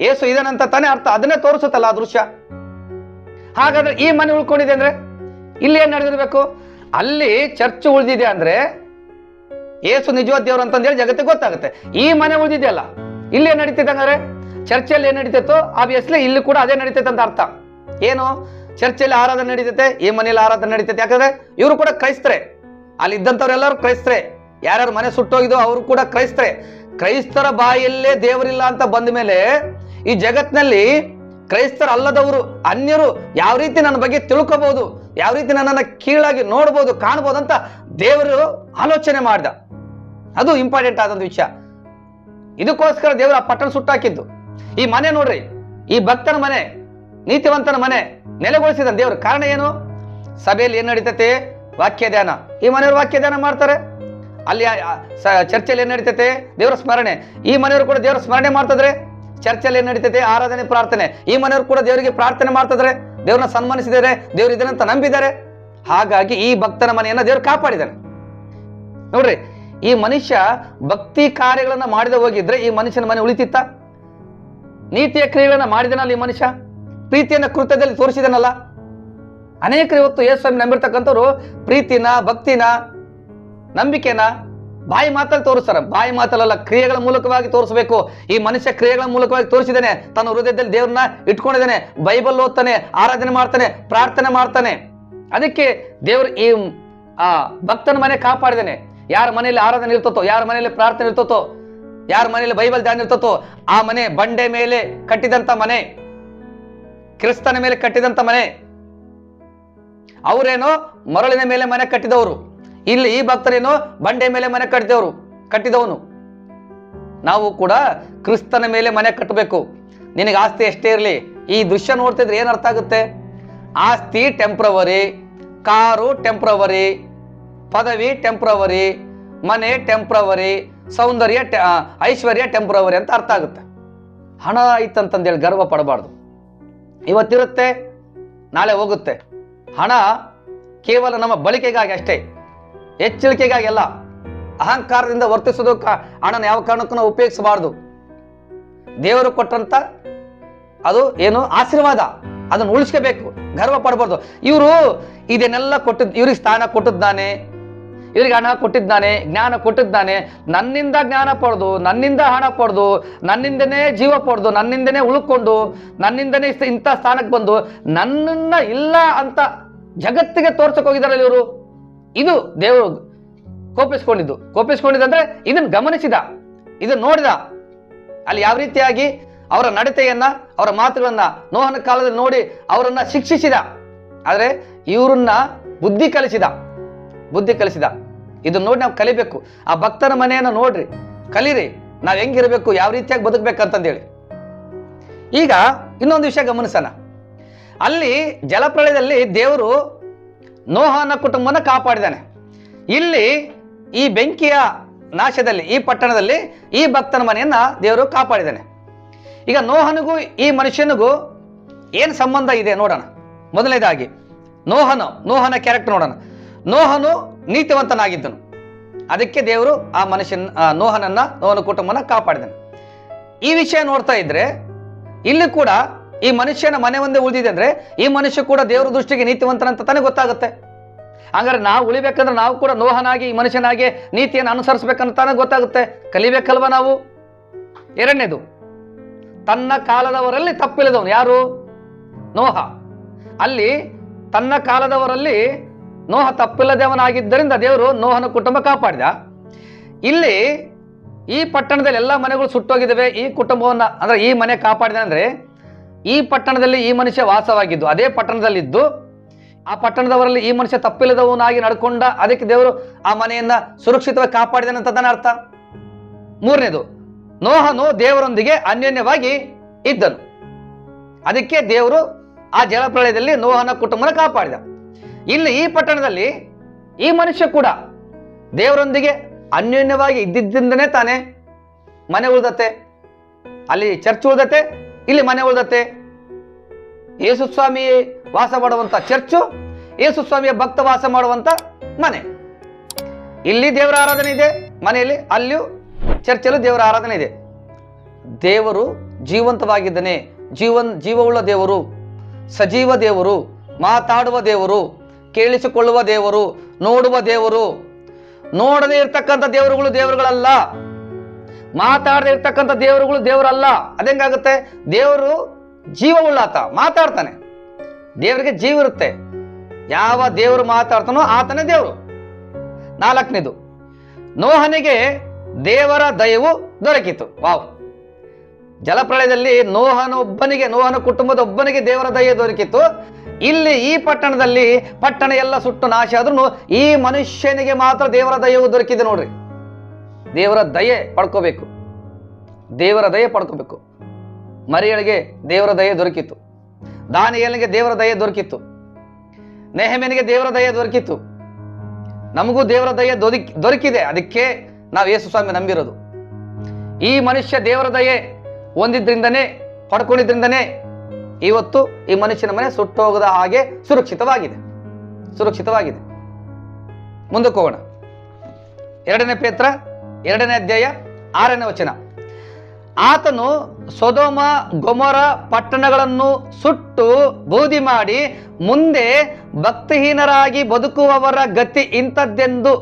ಯೇಸು ಇದಾನಂತ ತಾನೇ ಅರ್ಥ. ಅದನ್ನೇ ತೋರಿಸುತ್ತಲ್ಲ ಆ ದೃಶ್ಯ. ಹಾಗಾದ್ರೆ ಈ ಮನೆ ಉಳ್ಕೊಂಡಿದೆ ಅಂದ್ರೆ ಇಲ್ಲಿ ಏನ್ ನಡೆದಿರ್ಬೇಕು? ಅಲ್ಲಿ ಚರ್ಚ್ ಉಳಿದಿದೆ ಅಂದ್ರೆ ಯೇಸು ನಿಜವಾದ ದೇವ್ರು ಅಂತಂದೇಳಿ ಜಗತ್ತಿಗೆ ಗೊತ್ತಾಗುತ್ತೆ. ಈ ಮನೆ ಉಳಿದಿದೆಯಲ್ಲ, ಇಲ್ಲಿ ಏನ್ ನಡೀತೈತೆ ಹಂಗಾರೆ? ಚರ್ಚಲ್ಲಿ ಏನ್ ನಡೀತೈತೋ ಆಬ್ವಿಯಸ್ಲಿ ಇಲ್ಲಿ ಕೂಡ ಅದೇ ನಡೀತೈತೆ ಅಂತ ಅರ್ಥ. ಏನು? ಚರ್ಚಲ್ಲಿ ಆರಾಧನೆ ನಡೀತೈತೆ, ಈ ಮನೆಯಲ್ಲಿ ಆರಾಧನೆ ನಡೀತೈತೆ. ಯಾಕಂದ್ರೆ ಇವರು ಕೂಡ ಕ್ರೈಸ್ತರೆ, ಅಲ್ಲಿ ಇದ್ದಂಥವ್ರೆಲ್ಲರೂ ಕ್ರೈಸ್ತರೆ. ಯಾರ್ಯಾರು ಮನೆ ಸುಟ್ಟೋಗಿದೋ ಅವರು ಕೂಡ ಕ್ರೈಸ್ತರೆ. ಕ್ರೈಸ್ತರ ಬಾಯಲ್ಲೇ ದೇವರಿಲ್ಲ ಅಂತ ಬಂದ ಮೇಲೆ ಈ ಜಗತ್ನಲ್ಲಿ ಕ್ರೈಸ್ತರ ಅಲ್ಲದವರು, ಅನ್ಯರು ಯಾವ ರೀತಿ ನನ್ನ ಬಗ್ಗೆ ತಿಳ್ಕೋಬಹುದು, ಯಾವ ರೀತಿ ನನ್ನನ್ನು ಕೀಳಾಗಿ ನೋಡ್ಬೋದು, ಕಾಣ್ಬೋದು ಅಂತ ದೇವರು ಆಲೋಚನೆ ಮಾಡ್ದ. ಅದು ಇಂಪಾರ್ಟೆಂಟ್ ಆದಂತ ವಿಷಯ. ಇದಕ್ಕೋಸ್ಕರ ದೇವರು ಆ ಪಟ್ಟಣ ಸುಟ್ಟಾಕಿದ್ದು. ಈ ಮನೆ ನೋಡ್ರಿ, ಈ ಭಕ್ತನ ಮನೆ, ನೀತಿವಂತನ ಮನೆ ನೆಲೆಗೊಳಿಸಿದ ದೇವರು. ಕಾರಣ ಏನು? ಸಭೆಯಲ್ಲಿ ಏನ್ ನಡೀತೈತೆ? ವಾಕ್ಯ ಧ್ಯಾನ. ಈ ಮನೆಯವರು ವಾಕ್ಯ ಧ್ಯಾನ ಮಾಡ್ತಾರೆ. ಅಲ್ಲಿ ಚರ್ಚಲ್ಲಿ ಏನ್ ನಡೀತೈತೆ? ದೇವರ ಸ್ಮರಣೆ. ಈ ಮನೆಯವರು ಕೂಡ ದೇವರ ಸ್ಮರಣೆ ಮಾಡ್ತಿದ್ರೆ. ಚರ್ಚಲ್ಲಿ ಏನ್ ನಡೀತೈತೆ? ಆರಾಧನೆ, ಪ್ರಾರ್ಥನೆ. ಈ ಮನೆಯವರು ಕೂಡ ದೇವರಿಗೆ ಪ್ರಾರ್ಥನೆ ಮಾಡ್ತಿದ್ರೆ, ದೇವ್ರನ್ನ ಸನ್ಮಾನಿಸಿದ್ದಾರೆ, ದೇವ್ರು ಇದನ್ನಂತ ನಂಬಿದ್ದಾರೆ. ಹಾಗಾಗಿ ಈ ಭಕ್ತನ ಮನೆಯನ್ನ ದೇವ್ರು ಕಾಪಾಡಿದ್ದಾನೆ. ನೋಡ್ರಿ, ಈ ಮನುಷ್ಯ ಭಕ್ತಿ ಕಾರ್ಯಗಳನ್ನ ಮಾಡದೆ ಹೋಗಿದ್ರೆ ಈ ಮನುಷ್ಯನ ಮನೆ ಉಳಿತಿತ್ತ? ನೀತಿಯ ಕ್ರಿಯೆಗಳನ್ನ ಮಾಡಿದನಲ್ಲ ಈ ಮನುಷ್ಯ, ಪ್ರೀತಿಯನ್ನ ಕೃತ್ಯದಲ್ಲಿ ತೋರಿಸಿದನಲ್ಲ. ಅನೇಕರು ಇವತ್ತು ಯೇಸು ಸ್ವಾಮಿ ನಂಬಿರ್ತಕ್ಕಂಥವ್ರು ಪ್ರೀತಿನ, ಭಕ್ತಿನ, ನಂಬಿಕೆನ ಬಾಯಿ ಮಾತಲ್ಲಿ ತೋರಿಸ್ತಾರ. ಬಾಯಿ ಮಾತಲ್ಲ, ಕ್ರಿಯೆಗಳ ಮೂಲಕವಾಗಿ ತೋರಿಸಬೇಕು. ಈ ಮನುಷ್ಯ ಕ್ರಿಯೆಗಳ ಮೂಲಕವಾಗಿ ತೋರಿಸಿದ್ದಾನೆ. ತನ್ನ ಹೃದಯದಲ್ಲಿ ದೇವ್ರನ್ನ ಇಟ್ಕೊಂಡಿದ್ದಾನೆ, ಬೈಬಲ್ ಓದ್ತಾನೆ, ಆರಾಧನೆ ಮಾಡ್ತಾನೆ, ಪ್ರಾರ್ಥನೆ ಮಾಡ್ತಾನೆ. ಅದಕ್ಕೆ ದೇವ್ರು ಈ ಭಕ್ತನ ಮನೆ ಕಾಪಾಡಿದಾನೆ. ಯಾರ ಮನೆಯಲ್ಲಿ ಆರಾಧನೆ ಇರ್ತತೋ, ಯಾರ ಮನೆಯಲ್ಲಿ ಪ್ರಾರ್ಥನೆ ಇರ್ತತೋ, ಯಾರ ಮನೆಯಲ್ಲಿ ಬೈಬಲ್ ಧ್ಯಾನ ಇರ್ತತೋ ಆ ಮನೆ ಬಂಡೆ ಮೇಲೆ ಕಟ್ಟಿದಂತ ಮನೆ, ಕ್ರಿಸ್ತನ ಮೇಲೆ ಕಟ್ಟಿದಂತ ಮನೆ. ಅವರೇನೋ ಮರಳಿನ ಮೇಲೆ ಮನೆ ಕಟ್ಟಿದವರು, ಇಲ್ಲಿ ಈ ಭಕ್ತರೇನೋ ಬಂಡೆ ಮೇಲೆ ಮನೆ ಕಟ್ಟಿದವನು. ನಾವು ಕೂಡ ಕ್ರಿಸ್ತನ ಮೇಲೆ ಮನೆ ಕಟ್ಟಬೇಕು. ನಿನಗೆ ಆಸ್ತಿ ಎಷ್ಟೇ ಇರಲಿ, ಈ ದೃಶ್ಯ ನೋಡ್ತಿದ್ರೆ ಏನ್ ಅರ್ಥ ಆಗುತ್ತೆ? ಆಸ್ತಿ ಟೆಂಪ್ರವರಿ, ಕಾರು ಟೆಂಪ್ರವರಿ, ಪದವಿ ಟೆಂಪ್ರವರಿ, ಮನೆ ಟೆಂಪ್ರವರಿ, ಸೌಂದರ್ಯ ಐಶ್ವರ್ಯ ಟೆಂಪ್ರವರಿ ಅಂತ ಅರ್ಥ ಆಗುತ್ತೆ. ಹಣ ಐತಂತಂದೇಳಿ ಗರ್ವ ಪಡಬಾರ್ದು. ಇವತ್ತಿರುತ್ತೆ, ನಾಳೆ ಹೋಗುತ್ತೆ. ಹಣ ಕೇವಲ ನಮ್ಮ ಬಳಕೆಗಾಗಿ ಅಷ್ಟೇ, ಎಚ್ಚರಿಕೆಗಾಗಿ ಅಲ್ಲ. ಅಹಂಕಾರದಿಂದ ವರ್ತಿಸೋದಕ್ಕೆ ಹಣನ ಯಾವ ಕಾರಣಕ್ಕೂ ನಾವು ಉಪಯೋಗಿಸಬಾರ್ದು. ದೇವರು ಕೊಟ್ಟಂತ ಅದು ಏನು ಆಶೀರ್ವಾದ, ಅದನ್ನು ಉಳಿಸ್ಕೋಬೇಕು, ಗರ್ವ ಪಡಬಾರ್ದು. ಇವರು ಇದನ್ನೆಲ್ಲ ಕೊಟ್ಟಿದ್, ಇವ್ರಿಗೆ ಸ್ಥಾನ ಕೊಟ್ಟಿದ್ದಾನೆ, ಇವ್ರಿಗೆ ಹಣ ಕೊಟ್ಟಿದ್ದಾನೆ, ಜ್ಞಾನ ಕೊಟ್ಟಿದ್ದಾನೆ, ನನ್ನಿಂದ ಜ್ಞಾನ ಪಡೆದು, ನನ್ನಿಂದ ಹಣ ಪಡೆದು, ನನ್ನಿಂದನೇ ಜೀವ ಪಡೆದು, ನನ್ನಿಂದನೇ ಉಳ್ಕೊಂಡು, ನನ್ನಿಂದನೇ ಇಂಥ ಸ್ಥಾನಕ್ಕೆ ಬಂದು ನನ್ನನ್ನ ಇಲ್ಲ ಅಂತ ಜಗತ್ತಿಗೆ ತೋರ್ಸಕ್ ಹೋಗಿದಾರಲ್ಲ ಇವರು. ಇದು ದೇವರು ಕೋಪಿಸ್ಕೊಂಡಿದ್ದಂದ್ರೆ ಇದನ್ನ ಗಮನಿಸಿದ, ಇದನ್ನ ನೋಡಿದ. ಅಲ್ಲಿ ಯಾವ ರೀತಿಯಾಗಿ ಅವರ ನಡತೆಯನ್ನ, ಅವರ ಮಾತುಗಳನ್ನ ನೋಹನ ಕಾಲದಲ್ಲಿ ನೋಡಿ ಅವರನ್ನ ಶಿಕ್ಷಿಸಿದ. ಆದ್ರೆ ಇವ್ರನ್ನ ಬುದ್ಧಿ ಕಲಿಸಿದ. ಇದನ್ನ ನೋಡಿ ನಾವು ಕಲಿಬೇಕು. ಆ ಭಕ್ತನ ಮನೆಯನ್ನ ನೋಡ್ರಿ, ಕಲೀರಿ, ನಾವ್ ಹೆಂಗಿರ್ಬೇಕು, ಯಾವ ರೀತಿಯಾಗಿ ಬದುಕ್ಬೇಕಂತಂದೇಳಿ. ಈಗ ಇನ್ನೊಂದು ವಿಷಯ ಗಮನಿಸೋಣ. ಅಲ್ಲಿ ಜಲಪ್ರಳಯದಲ್ಲಿ ದೇವರು ನೋಹನ ಕುಟುಂಬನ ಕಾಪಾಡಿದಾನೆ. ಇಲ್ಲಿ ಈ ಬೆಂಕಿಯ ನಾಶದಲ್ಲಿ, ಈ ಪಟ್ಟಣದಲ್ಲಿ ಈ ಭಕ್ತನ ಮನೆಯನ್ನ ದೇವರು ಕಾಪಾಡಿದಾನೆ. ಈಗ ನೋಹನಿಗೂ ಈ ಮನುಷ್ಯನಿಗೂ ಏನು ಸಂಬಂಧ ಇದೆ ನೋಡೋಣ. ಮೊದಲನೇದಾಗಿ ನೋಹನ ಕ್ಯಾರೆಕ್ಟರ್ ನೋಡೋಣ. ನೋಹನು ನೀತಿವಂತನಾಗಿದ್ದನು. ಅದಕ್ಕೆ ದೇವರು ಆ ನೋಹನ ಕುಟುಂಬನ ಕಾಪಾಡಿದನು. ಈ ವಿಷಯ ನೋಡ್ತಾ ಇದ್ರೆ ಇಲ್ಲಿ ಕೂಡ ಈ ಮನುಷ್ಯನ ಮನೆ ಒಂದೇ ಉಳಿದಿದೆ ಅಂದ್ರೆ ಈ ಮನುಷ್ಯ ಕೂಡ ದೇವರ ದೃಷ್ಟಿಗೆ ನೀತಿವಂತನಂತ ತಾನೇ ಗೊತ್ತಾಗುತ್ತೆ. ಹಂಗಾರೆ ನಾವು ಉಳಿಬೇಕಂದ್ರೆ ನಾವು ಕೂಡ ನೋಹನಾಗಿ ಈ ಮನುಷ್ಯನಾಗಿ ನೀತಿಯನ್ನು ಅನುಸರಿಸಬೇಕಂತ ತಾನೇ ಗೊತ್ತಾಗುತ್ತೆ, ಕಲಿಬೇಕಲ್ವ ನಾವು. ಎರಡನೇದು, ತನ್ನ ಕಾಲದವರಲ್ಲಿ ತಪ್ಪಿಲ್ಲದವನು ಯಾರು? ನೋಹ. ಅಲ್ಲಿ ತನ್ನ ಕಾಲದವರಲ್ಲಿ ನೋಹ ತಪ್ಪಿಲ್ಲದವನಾಗಿದ್ದರಿಂದ ದೇವರು ನೋಹನ ಕುಟುಂಬ ಕಾಪಾಡಿದ. ಇಲ್ಲಿ ಈ ಪಟ್ಟಣದಲ್ಲಿ ಎಲ್ಲ ಮನೆಗಳು ಸುಟ್ಟೋಗಿದ್ದಾವೆ, ಈ ಕುಟುಂಬವನ್ನ ಅಂದ್ರೆ ಈ ಮನೆ ಕಾಪಾಡಿದ ಅಂದ್ರೆ ಈ ಪಟ್ಟಣದಲ್ಲಿ ಈ ಮನುಷ್ಯ ವಾಸವಾಗಿದ್ದು ಅದೇ ಪಟ್ಟಣದಲ್ಲಿದ್ದು ಆ ಪಟ್ಟಣದವರಲ್ಲಿ ಈ ಮನುಷ್ಯ ತಪ್ಪಿಲ್ಲದವನಾಗಿ ನಡ್ಕೊಂಡ, ಅದಕ್ಕೆ ದೇವರು ಆ ಮನೆಯನ್ನ ಸುರಕ್ಷಿತವಾಗಿ ಕಾಪಾಡಿದನಂತದನ್ನ ಅರ್ಥ. ಮೂರನೇದು, ನೋಹನು ದೇವರೊಂದಿಗೆ ಅನ್ಯೋನ್ಯವಾಗಿ ಇದ್ದನು, ಅದಕ್ಕೆ ದೇವರು ಆ ಜಲಪ್ರಳಯದಲ್ಲಿ ನೋಹನ ಕುಟುಂಬನ ಕಾಪಾಡಿದ. ಇಲ್ಲಿ ಈ ಪಟ್ಟಣದಲ್ಲಿ ಈ ಮನುಷ್ಯ ಕೂಡ ದೇವರೊಂದಿಗೆ ಅನ್ಯೋನ್ಯವಾಗಿ ಇದ್ದಿದ್ದರಿಂದನೇ ತಾನೇ ಮನೆ ಉಳಿದತ್ತೆ. ಅಲ್ಲಿ ಚರ್ಚ್ ಉಳಿದತ್ತೆ, ಇಲ್ಲಿ ಮನೆ ಉಳಿದತ್ತೆ. ಯೇಸು ಸ್ವಾಮಿ ವಾಸ ಮಾಡುವಂತ ಚರ್ಚು, ಯೇಸು ಸ್ವಾಮಿಯ ಭಕ್ತ ವಾಸ ಮಾಡುವಂತ ಮನೆ. ಇಲ್ಲಿ ದೇವರ ಆರಾಧನೆ ಇದೆ ಮನೆಯಲ್ಲಿ, ಅಲ್ಲಿಯೂ ಚರ್ಚಲ್ಲೂ ದೇವರ ಆರಾಧನೆ ಇದೆ. ದೇವರು ಜೀವಂತವಾಗಿದ್ದಾನೆ, ಜೀವವುಳ್ಳ ದೇವರು, ಸಜೀವ ದೇವರು, ಮಾತಾಡುವ ದೇವರು, ಕೇಳಿಸಿಕೊಳ್ಳುವ ದೇವರು, ನೋಡುವ ದೇವರು. ನೋಡದೇ ಇರ್ತಕ್ಕಂಥ ದೇವರುಗಳಲ್ಲ, ಮಾತಾಡದೇ ಇರ್ತಕ್ಕಂಥ ದೇವರಲ್ಲ. ಅದೇಂಗಾಗುತ್ತೆ? ದೇವರು ಜೀವವುಳ್ಳಾತ, ಮಾತಾಡ್ತಾನೆ. ದೇವರಿಗೆ ಜೀವ ಇರುತ್ತೆ. ಯಾವ ದೇವರು ಮಾತಾಡ್ತಾನೋ ಆತನೇ ದೇವರು. ನಾಲ್ಕನೇದು, ನೋಹನಿಗೆ ದೇವರ ದಯವು ದೊರಕಿತು. ವಾವ್! ಜಲಪ್ರಳಯದಲ್ಲಿ ನೋಹನ ಕುಟುಂಬದ ಒಬ್ಬನಿಗೆ ದೇವರ ದಯೆ ದೊರಕಿತು. ಇಲ್ಲಿ ಈ ಪಟ್ಟಣದಲ್ಲಿ ಪಟ್ಟಣ ಎಲ್ಲ ಸುಟ್ಟು ನಾಶ ಆದ್ರೂ ಈ ಮನುಷ್ಯನಿಗೆ ಮಾತ್ರ ದೇವರ ದಯವು ದೊರಕಿದೆ. ನೋಡ್ರಿ, ದೇವರ ದಯೆ ಪಡ್ಕೋಬೇಕು, ದೇವರ ದಯೆ ಪಡ್ಕೋಬೇಕು. ಮರಿಯಳಿಗೆ ದೇವರ ದಯೆ ದೊರಕಿತ್ತು, ದಾನಿಯೇಲನಿಗೆ ದೇವರ ದಯೆ ದೊರಕಿತ್ತು, ನೆಹೆಮೀಯನಿಗೆ ದೇವರ ದಯೆ ದೊರಕಿತ್ತು. ನಮಗೂ ದೇವರ ದಯೆ ದೊರಕಿದೆ, ಅದಕ್ಕೆ ನಾವು ಯೇಸು ಸ್ವಾಮಿ ನಂಬಿರೋದು. ಈ ಮನುಷ್ಯ ದೇವರ ದಯೆ ಹೊಂದಿದ್ರಿಂದನೇ, ಪಡ್ಕೊಂಡಿದ್ರಿಂದನೇ ಇವತ್ತು ಈ ಮನುಷ್ಯನ ಮನೆ ಸುಟ್ಟೋಗದ ಹಾಗೆ ಸುರಕ್ಷಿತವಾಗಿದೆ. ಮುಂದಕ್ಕೆ ಹೋಗೋಣ. 2 ಪೇತ್ರ 2ನೇ ಅಧ್ಯಾಯ 6ನೇ ವಚನ. ಆತನು ಸೊದೋಮ ಗೊಮೊರ ಪಟ್ಟಣಗಳನ್ನು ಸುಟ್ಟು ಬೂದಿ ಮಾಡಿ ಮುಂದೆ ಭಕ್ತಿಹೀನರಾಗಿ ಬದುಕುವವರ ಗತಿ ಇಂಥದ್ದೆಂದು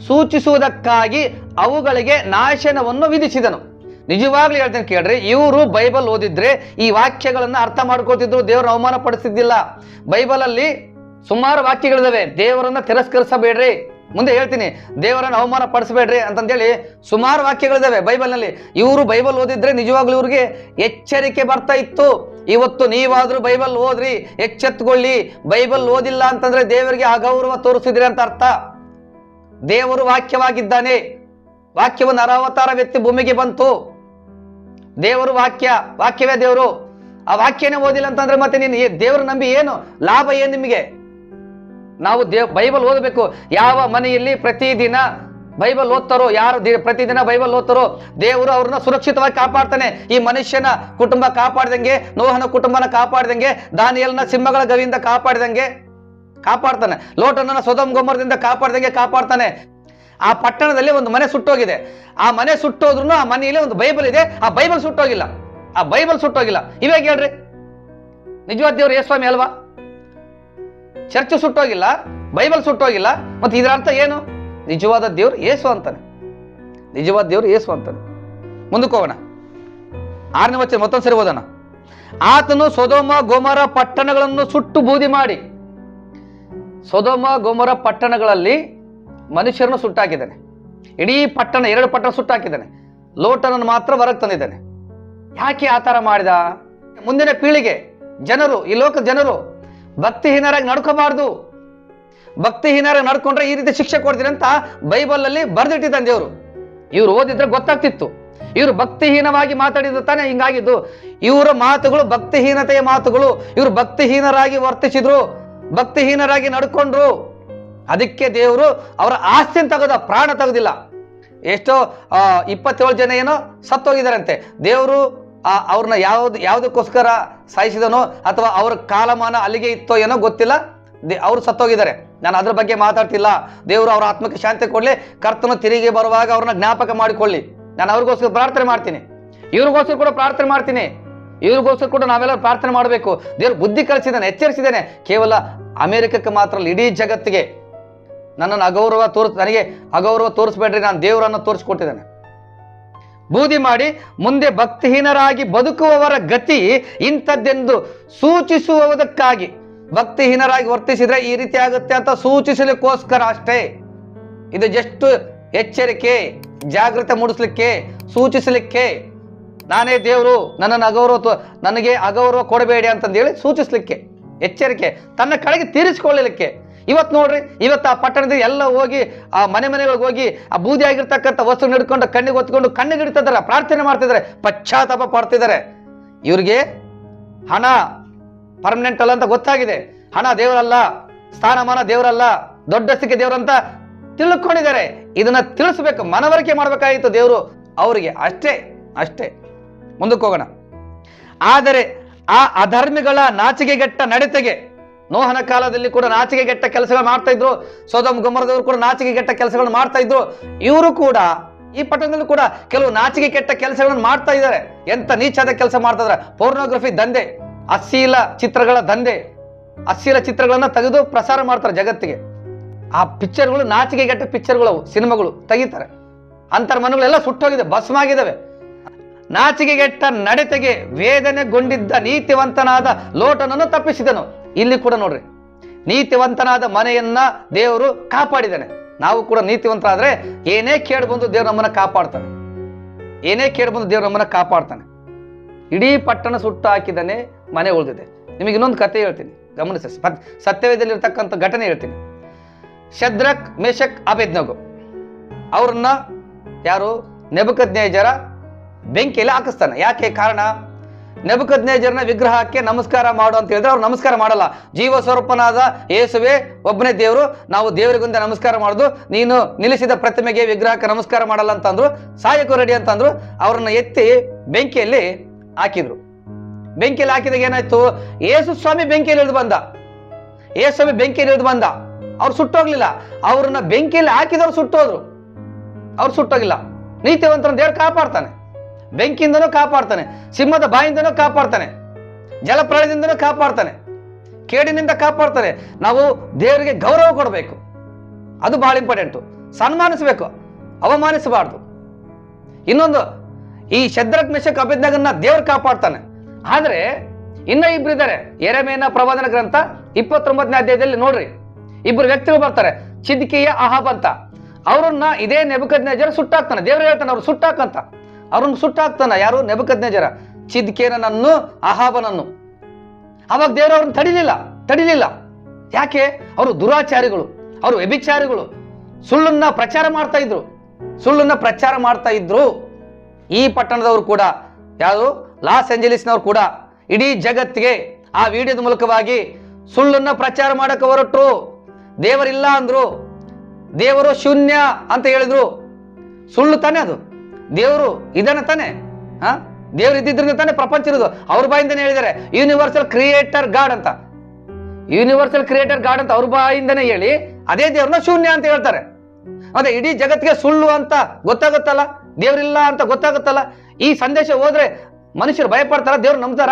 ಸೂಚಿಸುವುದಕ್ಕಾಗಿ ಅವುಗಳಿಗೆ ನಾಶನವನ್ನು ವಿಧಿಸಿದನು. ನಿಜವಾಗ್ಲೂ ಹೇಳ್ತೇನೆ ಕೇಳ್ರಿ, ಇವರು ಬೈಬಲ್ ಓದಿದ್ರೆ ಈ ವಾಕ್ಯಗಳನ್ನ ಅರ್ಥ ಮಾಡ್ಕೋತಿದ್ರು, ದೇವರನ್ನ ಅವಮಾನ ಪಡಿಸ್ತಿದ್ದಿಲ್ಲ. ಬೈಬಲ್ ಅಲ್ಲಿ ಸುಮಾರು ವಾಕ್ಯಗಳಿದಾವೆ. ದೇವರನ್ನ ತಿರಸ್ಕರಿಸಬೇಡ್ರಿ, ಮುಂದೆ ಹೇಳ್ತೀನಿ, ದೇವರನ್ನ ಅವಮಾನ ಪಡಿಸಬೇಡ್ರಿ ಅಂತಂದೇಳಿ ಸುಮಾರು ವಾಕ್ಯಗಳಿದಾವೆ ಬೈಬಲ್ನಲ್ಲಿ. ಇವರು ಬೈಬಲ್ ಓದಿದ್ರೆ ನಿಜವಾಗ್ಲೂ ಇವ್ರಿಗೆ ಎಚ್ಚರಿಕೆ ಬರ್ತಾ ಇತ್ತು. ಇವತ್ತು ನೀವಾದ್ರೂ ಬೈಬಲ್ ಓದ್ರಿ, ಎಚ್ಚೆತ್ತುಕೊಳ್ಳಿ. ಬೈಬಲ್ ಓದಿಲ್ಲ ಅಂತಂದ್ರೆ ದೇವರಿಗೆ ಅಗೌರವ ತೋರಿಸಿದ್ರಿ ಅಂತ ಅರ್ಥ. ದೇವರು ವಾಕ್ಯವಾಗಿದ್ದಾನೆ, ವಾಕ್ಯವನ್ನು ಅರಾವತಾರ ವ್ಯಕ್ತಿ ಭೂಮಿಗೆ ಬಂತು. ದೇವರು ವಾಕ್ಯವೇ ದೇವರು. ಆ ವಾಕ್ಯನೇ ಓದಿಲ್ಲ ಅಂತಂದ್ರೆ ಮತ್ತೆ ನೀನು ದೇವರು ನಂಬಿ ಏನು ಲಾಭ? ಏನು ನಿಮಗೆ? ನಾವು ಬೈಬಲ್ ಓದಬೇಕು. ಯಾವ ಮನೆಯಲ್ಲಿ ಪ್ರತಿದಿನ ಬೈಬಲ್ ಓದ್ತಾರೋ, ಯಾರು ಪ್ರತಿದಿನ ಬೈಬಲ್ ಓದ್ತಾರೋ ದೇವರು ಅವ್ರನ್ನ ಸುರಕ್ಷಿತವಾಗಿ ಕಾಪಾಡ್ತಾನೆ. ಈ ಮನುಷ್ಯನ ಕುಟುಂಬ ಕಾಪಾಡ್ದಂಗೆ, ನೋಹನ ಕುಟುಂಬನ ಕಾಪಾಡ್ದಂಗೆ, ದಾನಿಯೇಲನ ಸಿಂಹಗಳ ಗವಿಯಿಂದ ಕಾಪಾಡ್ದಂಗೆ ಕಾಪಾಡ್ತಾನೆ, ಲೋಟನನ್ನ ಸೊದೋಮ್ ಗೊಮೋರದಿಂದ ಕಾಪಾಡ್ತಾನೆ. ಆ ಪಟ್ಟಣದಲ್ಲಿ ಒಂದು ಮನೆ ಸುಟ್ಟೋಗಿದೆ. ಆ ಮನೆ ಸುಟ್ಟೋದ್ರೂ ಆ ಮನೆಯಲ್ಲಿ ಒಂದು ಬೈಬಲ್ ಇದೆ, ಆ ಬೈಬಲ್ ಸುಟ್ಟೋಗಿಲ್ಲ. ಇವಾಗ ಹೇಳ್ರಿ, ನಿಜವಾದ ದೇವ್ರು ಯೇಸು ಸ್ವಾಮಿ ಅಲ್ವಾ? ಚರ್ಚ್ ಸುಟ್ಟೋಗಿಲ್ಲ, ಬೈಬಲ್ ಸುಟ್ಟೋಗಿಲ್ಲ, ಮತ್ತೆ ಇದರ ಅರ್ಥ ಏನು? ನಿಜವಾದ ದೇವ್ರು ಯೇಸು ಅಂತಾನೆ. ಮುಂದಕ್ಕೆ ಹೋಗೋಣ. 6ನೇ ವಚನ ಮತ್ತೊಂದ್ಸರಿ ಓದೋಣ. ಆತನು ಸೊದೋಮ ಗೊಮೊರ ಪಟ್ಟಣಗಳನ್ನು ಸುಟ್ಟು ಬೂದಿ ಮಾಡಿ. ಸೊದೋಮ ಗೊಮೊರ ಪಟ್ಟಣಗಳಲ್ಲಿ ಮನುಷ್ಯರನ್ನು ಸುಟ್ಟಾಕಿದ್ದಾನೆ. ಇಡೀ ಪಟ್ಟಣ 2 ಪಟ್ಟಣ ಸುಟ್ಟಾಕಿದ್ದಾನೆ. ಲೋಟನನ್ನು ಮಾತ್ರ ಹೊರಗೆ ತಂದಿದ್ದಾನೆ. ಯಾಕೆ ಆ ಥರ ಮಾಡಿದ? ಮುಂದಿನ ಪೀಳಿಗೆ ಜನರು, ಈ ಲೋಕದ ಜನರು ಭಕ್ತಿಹೀನರಾಗಿ ನಡ್ಕೋಬಾರ್ದು. ಭಕ್ತಿಹೀನರಾಗಿ ನಡ್ಕೊಂಡ್ರೆ ಈ ರೀತಿ ಶಿಕ್ಷೆ ಕೊಡ್ತೀರಿ ಅಂತ ಬೈಬಲ್ ಅಲ್ಲಿ ಬರೆದಿಟ್ಟಿದ್ದಾನೆ ದೇವರು. ಇವ್ರು ಓದಿದ್ರೆ ಗೊತ್ತಾಗ್ತಿತ್ತು. ಇವರು ಭಕ್ತಿಹೀನವಾಗಿ ಮಾತಾಡಿದ್ರು ತಾನೇ ಹಿಂಗಾಗಿದ್ದು. ಇವರ ಮಾತುಗಳು ಭಕ್ತಿಹೀನತೆಯ ಮಾತುಗಳು. ಇವರು ಭಕ್ತಿಹೀನರಾಗಿ ವರ್ತಿಸಿದ್ರು, ಭಕ್ತಿಹೀನರಾಗಿ ನಡ್ಕೊಂಡ್ರು. ಅದಕ್ಕೆ ದೇವರು ಅವರ ಆಸ್ತಿಯನ್ನು ತೆಗೆದ, ಪ್ರಾಣ ತೆಗೆದಿಲ್ಲ. ಎಷ್ಟೋ 27 ಜನ ಏನೋ ಸತ್ತೋಗಿದಾರಂತೆ. ದೇವರು ಅವ್ರನ್ನ ಯಾವುದಕ್ಕೋಸ್ಕರ ಸಾಯಿಸಿದನೋ ಅಥವಾ ಅವ್ರ ಕಾಲಮಾನ ಅಲ್ಲಿಗೆ ಇತ್ತೋ ಏನೋ ಗೊತ್ತಿಲ್ಲ, ಅವ್ರು ಸತ್ತೋಗಿದ್ದಾರೆ. ನಾನು ಅದ್ರ ಬಗ್ಗೆ ಮಾತಾಡ್ತಿಲ್ಲ. ದೇವರು ಅವರ ಆತ್ಮಕ್ಕೆ ಶಾಂತಿ ಕೊಡ್ಲಿ, ಕರ್ತನ ತಿರುಗಿ ಬರುವಾಗ ಅವ್ರನ್ನ ಜ್ಞಾಪಕ ಮಾಡಿಕೊಳ್ಳಿ. ನಾನು ಅವ್ರಿಗೋಸ್ಕರ ಪ್ರಾರ್ಥನೆ ಮಾಡ್ತೀನಿ, ಇವ್ರಿಗೋಸ್ಕರ ಕೂಡ ಪ್ರಾರ್ಥನೆ ಮಾಡ್ತೀನಿ. ಇವ್ರಿಗೋಸ್ಕರ ಕೂಡ ನಾವೆಲ್ಲ ಪ್ರಾರ್ಥನೆ ಮಾಡಬೇಕು. ದೇವರು ಬುದ್ಧಿ ಕಲಿಸಿದ್ದಾನೆ, ಎಚ್ಚರಿಸಿದ್ದಾನೆ. ಕೇವಲ ಅಮೆರಿಕಕ್ಕೆ ಮಾತ್ರ ಅಲ್ಲ, ಇಡೀ ಜಗತ್ತಿಗೆ ನನಗೆ ಅಗೌರವ ತೋರಿಸ್ಬೇಡ್ರಿ, ನಾನು ದೇವರನ್ನು ತೋರಿಸ್ಕೊಟ್ಟಿದ್ದೇನೆ. ಬೂದಿ ಮಾಡಿ ಮುಂದೆ ಭಕ್ತಿಹೀನರಾಗಿ ಬದುಕುವವರ ಗತಿ ಇಂಥದ್ದೆಂದು ಸೂಚಿಸುವುದಕ್ಕಾಗಿ, ಭಕ್ತಿಹೀನರಾಗಿ ವರ್ತಿಸಿದ್ರೆ ಈ ರೀತಿ ಆಗುತ್ತೆ ಅಂತ ಸೂಚಿಸಲಿಕ್ಕೋಸ್ಕರ ಅಷ್ಟೇ. ಇದು ಜಸ್ಟ್ ಎಚ್ಚರಿಕೆ, ಜಾಗೃತಿ ಮೂಡಿಸ್ಲಿಕ್ಕೆ, ಸೂಚಿಸಲಿಕ್ಕೆ. ನಾನೇ ದೇವರು, ನನಗೆ ಅಗೌರವ ಕೊಡಬೇಡಿ ಅಂತಂದೇಳಿ ಸೂಚಿಸ್ಲಿಕ್ಕೆ, ಎಚ್ಚರಿಕೆ, ತನ್ನ ಕಡೆಗೆ ತೀರಿಸಿಕೊಳ್ಳಲಿಕ್ಕೆ. ಇವತ್ತು ನೋಡ್ರಿ, ಇವತ್ತು ಆ ಪಟ್ಟಣದಲ್ಲಿ ಎಲ್ಲ ಹೋಗಿ ಆ ಮನೆಗಳಿಗೆ ಹೋಗಿ ಆ ಬೂದಿ ಆಗಿರ್ತಕ್ಕಂಥ ವಸ್ತು ಹಿಡ್ಕೊಂಡು ಕಣ್ಣಿಗೆ ಹೊತ್ಕೊಂಡು ಕಣ್ಣಿಗೆ ಹಿಡ್ತಿದ್ದಾರೆ, ಪ್ರಾರ್ಥನೆ ಮಾಡ್ತಿದ್ದಾರೆ, ಪಶ್ಚಾತ್ತಾಪ ಪಡ್ತಿದ್ದಾರೆ. ಇವ್ರಿಗೆ ಹಣ ಪರ್ಮನೆಂಟ್ ಅಲ್ಲ ಅಂತ ಗೊತ್ತಾಗಿದೆ. ಹಣ ದೇವರಲ್ಲ, ಸ್ಥಾನಮಾನ ದೇವರಲ್ಲ, ದೊಡ್ಡ ಸ್ಥಿತಿ ದೇವರಂತ ತಿಳ್ಕೊಂಡಿದ್ದಾರೆ. ಇದನ್ನ ತಿಳಿಸ್ಬೇಕು, ಮನವರಿಕೆ ಮಾಡ್ಬೇಕಾಗಿತ್ತು ದೇವರು ಅವರಿಗೆ. ಅಷ್ಟೇ. ಮುಂದಕ್ಕೆ ಹೋಗೋಣ. ಆದರೆ ಆ ಅಧರ್ಮಿಗಳ ನಾಚಿಕೆಗೆಟ್ಟ ನಡತೆಗೆ, ನೋಹನ ಕಾಲದಲ್ಲಿ ಕೂಡ ನಾಚಿಕೆಗೆಟ್ಟ ಕೆಲಸಗಳು ಮಾಡ್ತಾ ಇದ್ರು. ಸೊದೋಮ್ ಗೊಮೋರದವರು ಕೂಡ ನಾಚಿಕೆಗೆಟ್ಟ ಕೆಲಸಗಳನ್ನು ಮಾಡ್ತಾ ಇದ್ರು. ಇವರು ಕೂಡ ಈ ಪಟ್ಟಣದಲ್ಲಿ ಕೂಡ ಕೆಲವು ನಾಚಿಕೆ ಕೆಟ್ಟ ಕೆಲಸಗಳನ್ನು ಮಾಡ್ತಾ ಇದ್ದಾರೆ. ಎಂತ ನೀಚಾದ ಕೆಲಸ ಮಾಡ್ತಾ ಇದ್ದಾರೆ. ಪೋರ್ನೋಗ್ರಫಿ ದಂಧೆ, ಅಶ್ಲೀಲ ಚಿತ್ರಗಳ ದಂಧೆ, ಅಶ್ಲೀಲ ಚಿತ್ರಗಳನ್ನ ತೆಗೆದು ಪ್ರಸಾರ ಮಾಡ್ತಾರೆ ಜಗತ್ತಿಗೆ. ಆ ಪಿಕ್ಚರ್ಗಳು ನಾಚಿಕೆಗೆಟ್ಟ ಪಿಕ್ಚರ್ಗಳು, ಸಿನಿಮಾಗಳು ತೆಗಿತಾರೆ. ಅಂತರ ಮನೆಗಳೆಲ್ಲ ಸುಟ್ಟೋಗಿದೆ, ಭಸ್ಮ ಆಗಿದ್ದಾವೆ. ನಾಚಿಕೆಗೆಟ್ಟ ನಡತೆಗೆ ವೇದನೆಗೊಂಡಿದ್ದ ನೀತಿವಂತನಾದ ಲೋಟನನ್ನು ತಪ್ಪಿಸಿದನು. ಇಲ್ಲಿ ಕೂಡ ನೋಡ್ರಿ, ನೀತಿವಂತನಾದ ಮನೆಯನ್ನ ದೇವರು ಕಾಪಾಡಿದ್ದಾನೆ. ನಾವು ಕೂಡ ನೀತಿವಂತರಾದ್ರೆ ಏನೇ ಕೇಳಿ ಬಂದು ದೇವ್ರು ನಮ್ಮನ್ನ ಕಾಪಾಡ್ತಾನೆ. ಇಡೀ ಪಟ್ಟಣ ಸುಟ್ಟು ಹಾಕಿದ್ದಾನೆ, ಮನೆ ಉಳಿದಿದೆ. ನಿಮಗೆ ಇನ್ನೊಂದು ಕಥೆ ಹೇಳ್ತೀನಿ, ಗಮನಿಸಿ. ಸತ್ಯವೇದಲ್ಲಿರ್ತಕ್ಕಂಥ ಘಟನೆ ಹೇಳ್ತೀನಿ. ಶದ್ರಕ್, ಮೇಷಕ್, ಅಬೇದ್ನೆಗೋ ಅವ್ರನ್ನ ಯಾರು ನೆಬೂಕದ್ನೆಚ್ಚರ ಬೆಂಕಿಯಲ್ಲಿ ಹಾಕಿಸ್ತಾನೆ. ಯಾಕೆ? ಕಾರಣ, ನೆಬೂಕದ್ನೆಚ್ಚರನ ವಿಗ್ರಹಕ್ಕೆ ನಮಸ್ಕಾರ ಮಾಡು ಅಂತ ಹೇಳಿದ್ರೆ ಅವ್ರು ನಮಸ್ಕಾರ ಮಾಡಲ್ಲ. ಜೀವ ಸ್ವರೂಪನಾದ ಯೇಸುವೆ ಒಬ್ಬನೇ ದೇವರು, ನಾವು ದೇವರಿಗೊಂದೇ ನಮಸ್ಕಾರ ಮಾಡುದು, ನೀನು ನಿಲ್ಲಿಸಿದ ಪ್ರತಿಮೆಗೆ ವಿಗ್ರಹಕ್ಕೆ ನಮಸ್ಕಾರ ಮಾಡಲ್ಲ ಅಂತಂದ್ರು. ಸಾಯಕ್ಕೂ ರೆಡಿ ಅಂತಂದ್ರು. ಅವ್ರನ್ನ ಎತ್ತಿ ಬೆಂಕಿಯಲ್ಲಿ ಹಾಕಿದ್ರು. ಬೆಂಕಿಯಲ್ಲಿ ಹಾಕಿದಾಗ ಏನಾಯ್ತು? ಯೇಸು ಸ್ವಾಮಿ ಬೆಂಕಿಯಲ್ಲಿ ಇಳಿದು ಬಂದ. ಅವ್ರು ಸುಟ್ಟೋಗ್ಲಿಲ್ಲ. ಅವ್ರನ್ನ ಬೆಂಕಿಯಲ್ಲಿ ಹಾಕಿದವ್ರು ಸುಟ್ಟೋದ್ರು, ಅವ್ರು ಸುಟ್ಟೋಗಿಲ್ಲ. ನೀತಿವಂತರನ್ನ ದೇವ್ರು ಕಾಪಾಡ್ತಾನೆ, ಬೆಂಕಿಯಿಂದನೂ ಕಾಪಾಡ್ತಾನೆ, ಸಿಂಹದ ಬಾಯಿಂದನೂ ಕಾಪಾಡ್ತಾನೆ, ಜಲಪ್ರಳಯದಿಂದನೂ ಕಾಪಾಡ್ತಾನೆ, ಕೇಡಿನಿಂದ ಕಾಪಾಡ್ತಾನೆ. ನಾವು ದೇವರಿಗೆ ಗೌರವ ಕೊಡಬೇಕು, ಅದು ಬಹಳ ಇಂಪಾರ್ಟೆಂಟು. ಸನ್ಮಾನಿಸಬೇಕು, ಅವಮಾನಿಸಬಾರ್ದು. ಇನ್ನೊಂದು, ಈ ಶದ್ರಕ್, ಮೇಷಕ್, ಅಬೇದ್ನೆಗೋನ್ನ ದೇವರು ಕಾಪಾಡ್ತಾನೆ. ಆದ್ರೆ ಇನ್ನ ಇಬ್ಬರಿದ್ದಾರೆ. ಯೆರೆಮೀಯನ ಪ್ರವಾದನ ಗ್ರಂಥ 29ನೇ ಅಧ್ಯಾಯದಲ್ಲಿ ನೋಡ್ರಿ, ಇಬ್ಬರು ವ್ಯಕ್ತಿಗಳು ಬರ್ತಾರೆ, ಚಿದ್ಕೀಯ, ಅಹಾಬ್ ಅಂತ. ಅವ್ರನ್ನ ಇದೇ ನೆಬೂಕದ್ನೆಚ್ಚರ ಸುಟ್ಟಾಕ್ತಾನೆ. ದೇವರು ಹೇಳ್ತಾನೆ ಅವ್ರು ಸುಟ್ಟಾಕಂತ. ಅವ್ರನ್ನ ಸುಟ್ಟಾಕ್ತಾನ. ಯಾರು? ನೆಬೂಕದ್ನೆಚ್ಚರ ಚಿದ್ಕೀಯನನ್ನು, ಅಹಾಬನನ್ನು. ಅವಾಗ ದೇವರು ಅವ್ರನ್ನ ತಡಿಲಿಲ್ಲ. ಯಾಕೆ? ಅವರು ದುರಾಚಾರಿಗಳು, ಅವರು ವ್ಯಭಿಚಾರಿಗಳು, ಸುಳ್ಳನ್ನ ಪ್ರಚಾರ ಮಾಡ್ತಾ ಇದ್ರು. ಈ ಪಟ್ಟಣದವರು ಕೂಡ, ಯಾರು? ಲಾಸ್ ಏಂಜಲೀಸ್ನವ್ರು ಕೂಡ ಇಡೀ ಜಗತ್ತಿಗೆ ಆ ವಿಡಿಯೋದ ಮೂಲಕವಾಗಿ ಸುಳ್ಳನ್ನ ಪ್ರಚಾರ ಮಾಡಕ್ಕೆ ಹೊರಟರು. ದೇವರಿಲ್ಲ ಅಂದ್ರು, ದೇವರು ಶೂನ್ಯ ಅಂತ ಹೇಳಿದ್ರು. ಸುಳ್ಳು ತಾನೆ ಅದು. ದೇವರು ಇದನ್ನ ತಾನೆ, ದೇವರು ಇದ್ದಿದ್ರಿಂದ ತಾನೆ ಪ್ರಪಂಚ ಇರೋದು. ಅವ್ರ ಬಾಯಿಂದನೇ ಹೇಳಿದ್ದಾರೆ ಯೂನಿವರ್ಸಲ್ ಕ್ರಿಯೇಟರ್ ಗಾಡ್ ಅಂತ ಅವ್ರ ಬಾಯಿಂದನೇ ಹೇಳಿ ಅದೇ ದೇವ್ರನ್ನ ಶೂನ್ಯ ಅಂತ ಹೇಳ್ತಾರೆ. ಅದೇ ಇಡೀ ಜಗತ್ತಿಗೆ ಸುಳ್ಳು ಅಂತ ಗೊತ್ತಾಗುತ್ತಲ್ಲ, ದೇವ್ರಿಲ್ಲ ಅಂತ ಗೊತ್ತಾಗುತ್ತಲ್ಲ. ಈ ಸಂದೇಶ ಹೋದ್ರೆ ಮನುಷ್ಯರು ಭಯಪಡ್ತಾರ, ದೇವ್ರು ನಂಬ್ತಾರ?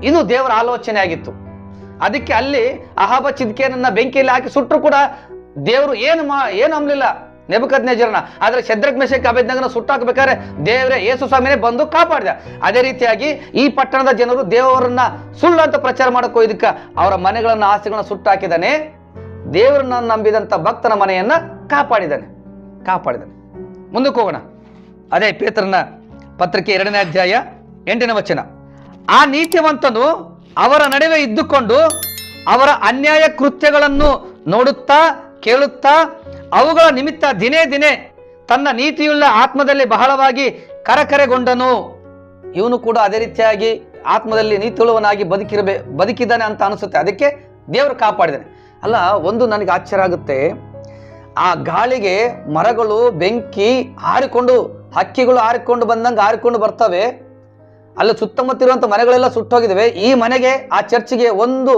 ಇದು ದೇವರ ಆಲೋಚನೆ ಆಗಿತ್ತು. ಅದಕ್ಕೆ ಅಲ್ಲಿ ಅಹಾಬ ಚಿದ್ಕೀಯನನ್ನ ಬೆಂಕಿಯಲ್ಲಿ ಹಾಕಿ ಸುಟ್ಟರು ಕೂಡ ದೇವರು ಏನು ಅಂಬ್ಲಿಲ್ಲ ನೆಬೂಕದ್ನೆಚ್ಚರನ. ಆದ್ರೆ ಶದ್ರಕ್, ಮೇಷಕ್, ಅಬೇದ್ನೆಗೋನ ಸುಟ್ಟಾಕ್ಬೇಕಾದ್ರೆ ದೇವರೇ, ಯೇಸು ಸ್ವಾಮಿನೇ ಬಂದು ಕಾಪಾಡಿದ. ಅದೇ ರೀತಿಯಾಗಿ ಈ ಪಟ್ಟಣದ ಜನರು ದೇವರನ್ನ ಸುಳ್ಳು ಅಂತ ಪ್ರಚಾರ ಮಾಡಕ್ ಹೋಯ್ದಕ್ಕ ಅವರ ಮನೆಗಳನ್ನ, ಆಸ್ತಿಗಳನ್ನ ಸುಟ್ಟಾಕಿದ್ದಾನೆ. ದೇವರನ್ನ ನಂಬಿದಂತ ಭಕ್ತನ ಮನೆಯನ್ನ ಕಾಪಾಡಿದ್ದಾನೆ. ಮುಂದಕ್ಕೆ ಹೋಗೋಣ. ಅದೇ ಪೇತ್ರನ ಪತ್ರಿಕೆ 2ನೇ ಅಧ್ಯಾಯ 8ನೇ ವಚನ. ಆ ನೀತಿವಂತನು ಅವರ ನಡುವೆ ಇದ್ದುಕೊಂಡು ಅವರ ಅನ್ಯಾಯ ಕೃತ್ಯಗಳನ್ನು ನೋಡುತ್ತಾ ಕೇಳುತ್ತಾ ಅವುಗಳ ನಿಮಿತ್ತ ದಿನೇ ತನ್ನ ನೀತಿಯುಳ್ಳ ಆತ್ಮದಲ್ಲಿ ಬಹಳವಾಗಿ ಕರಕರೆಗೊಂಡನು. ಇವನು ಕೂಡ ಅದೇ ರೀತಿಯಾಗಿ ಆತ್ಮದಲ್ಲಿ ನೀತಿಯುಳ್ಳವನಾಗಿ ಬದುಕಿದ್ದಾನೆ ಅಂತ ಅನಿಸುತ್ತೆ. ಅದಕ್ಕೆ ದೇವರು ಕಾಪಾಡಿದಾನೆ. ಅಲ್ಲ, ಒಂದು ನನಗೆ ಆಶ್ಚರ್ಯ ಆಗುತ್ತೆ. ಆ ಗಾಳಿಗೆ ಮರಗಳು, ಬೆಂಕಿ ಹಾರಿಕೊಂಡು, ಹಕ್ಕಿಗಳು ಹಾರಿಕೊಂಡು ಬರ್ತವೆ. ಅಲ್ಲಿ ಸುತ್ತಮುತ್ತ ಇರುವಂತ ಮನೆಗಳೆಲ್ಲ ಸುಟ್ಟೋಗಿದ್ದಾವೆ. ಈ ಮನೆಗೆ, ಆ ಚರ್ಚ್ಗೆ ಒಂದು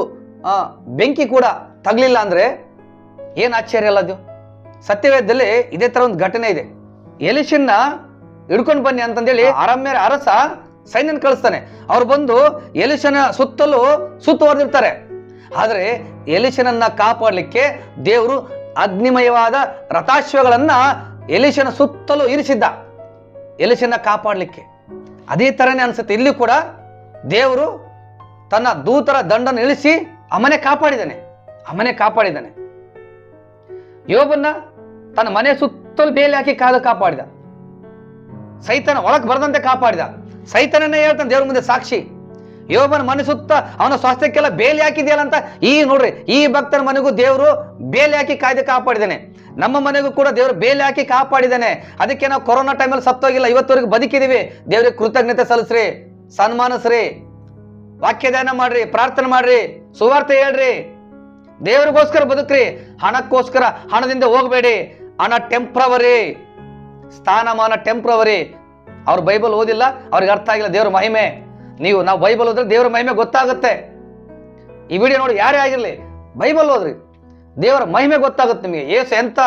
ಬೆಂಕಿ ಕೂಡ ತಗಲಿಲ್ಲ ಅಂದ್ರೆ ಏನು ಆಶ್ಚರ್ಯ ಅಲ್ಲ ಅದು. ಸತ್ಯವೇದದಲ್ಲಿ ಇದೇ ತರ ಒಂದು ಘಟನೆ ಇದೆ. ಎಲಿಷನ್ನ ಹಿಡ್ಕೊಂಡು ಬನ್ನಿ ಅಂತಂದೇಳಿ ಅರಮ್ಯರ ಅರಸ ಸೈನ್ಯನ ಕಳಿಸ್ತಾನೆ. ಅವ್ರು ಬಂದು ಎಲಿಷನ ಸುತ್ತಲೂ ಸುತ್ತುವರೆದಿರ್ತಾರೆ. ಆದರೆ ಎಲಿಷನನ್ನ ಕಾಪಾಡಲಿಕ್ಕೆ ದೇವರು ಅಗ್ನಿಮಯವಾದ ರಥಾಶ್ವಗಳನ್ನ ಎಲಿಷನ ಸುತ್ತಲೂ ಇರಿಸಿದ್ದ, ಎಲಿಷನ್ನ ಕಾಪಾಡಲಿಕ್ಕೆ. ಅದೇ ತರನೇ ಅನ್ಸುತ್ತೆ ಇಲ್ಲಿ ಕೂಡ ದೇವರು ತನ್ನ ದೂತರ ದಂಡನ್ನು ಇಳಿಸಿ ಅಮನೆ ಕಾಪಾಡಿದ್ದಾನೆ. ಯೋಬನ್ನ ತನ್ನ ಮನೆ ಸುತ್ತಲೂ ಬೇಲಿ ಹಾಕಿ ಕಾಪಾಡಿದ. ಸೈತನ ಒಳಗೆ ಬರದಂತೆ ಕಾಪಾಡಿದ. ಸೈತನನ್ನೇ ಹೇಳ್ತಾನೆ ದೇವ್ರ ಮುಂದೆ ಸಾಕ್ಷಿ, ಯೋಬನ ಮನೆ ಸುತ್ತ ಅವನ ಸ್ವಾಸ್ಥ್ಯಕ್ಕೆಲ್ಲ ಬೇಲಿ ಹಾಕಿದೆಯಲ್ಲ ಅಂತ. ನೋಡ್ರಿ, ಈ ಭಕ್ತನ ಮನೆಗೂ ದೇವರು ಬೇಲಿ ಹಾಕಿ ಕಾಪಾಡಿದ್ದಾನೆ. ನಮ್ಮ ಮನೆಗೂ ಕೂಡ ದೇವರು ಬೇಲಿ ಹಾಕಿ ಕಾಪಾಡಿದ್ದಾನೆ. ಅದಕ್ಕೆ ನಾವು ಕೊರೋನಾ ಟೈಮಲ್ಲಿ ಸತ್ತೋಗಿಲ್ಲ, ಇವತ್ತವರೆಗೂ ಬದುಕಿದೀವಿ. ದೇವ್ರಿಗೆ ಕೃತಜ್ಞತೆ ಸಲ್ಲಿಸ್ರಿ, ಸನ್ಮಾನಿಸ್ರಿ, ವಾಕ್ಯ ಧ್ಯಾನ ಮಾಡ್ರಿ, ಪ್ರಾರ್ಥನೆ ಮಾಡ್ರಿ, ಸುವಾರ್ತೆ ಹೇಳ್ರಿ, ದೇವ್ರಿಗೋಸ್ಕರ ಬದುಕ್ರಿ. ಹಣಕ್ಕೋಸ್ಕರ ಹಣದಿಂದ ಹೋಗಬೇಡಿ. ಹಣ ಟೆಂಪ್ರವರಿ, ಸ್ಥಾನಮಾನ ಟೆಂಪ್ರವರಿ. ಅವ್ರು ಬೈಬಲ್ ಓದಿಲ್ಲ, ಅವ್ರಿಗೆ ಅರ್ಥ ಆಗಿಲ್ಲ ದೇವ್ರ ಮಹಿಮೆ. ನಾವು ಬೈಬಲ್ ಓದ್ರೆ ದೇವ್ರ ಮಹಿಮೆ ಗೊತ್ತಾಗುತ್ತೆ. ಈ ವಿಡಿಯೋ ನೋಡಿ ಯಾರೇ ಆಗಿರ್ಲಿ, ಬೈಬಲ್ ಓದ್ರಿ, ದೇವರ ಮಹಿಮೆ ಗೊತ್ತಾಗುತ್ತೆ ನಿಮಗೆ. ಯೇಸು ಎಂತ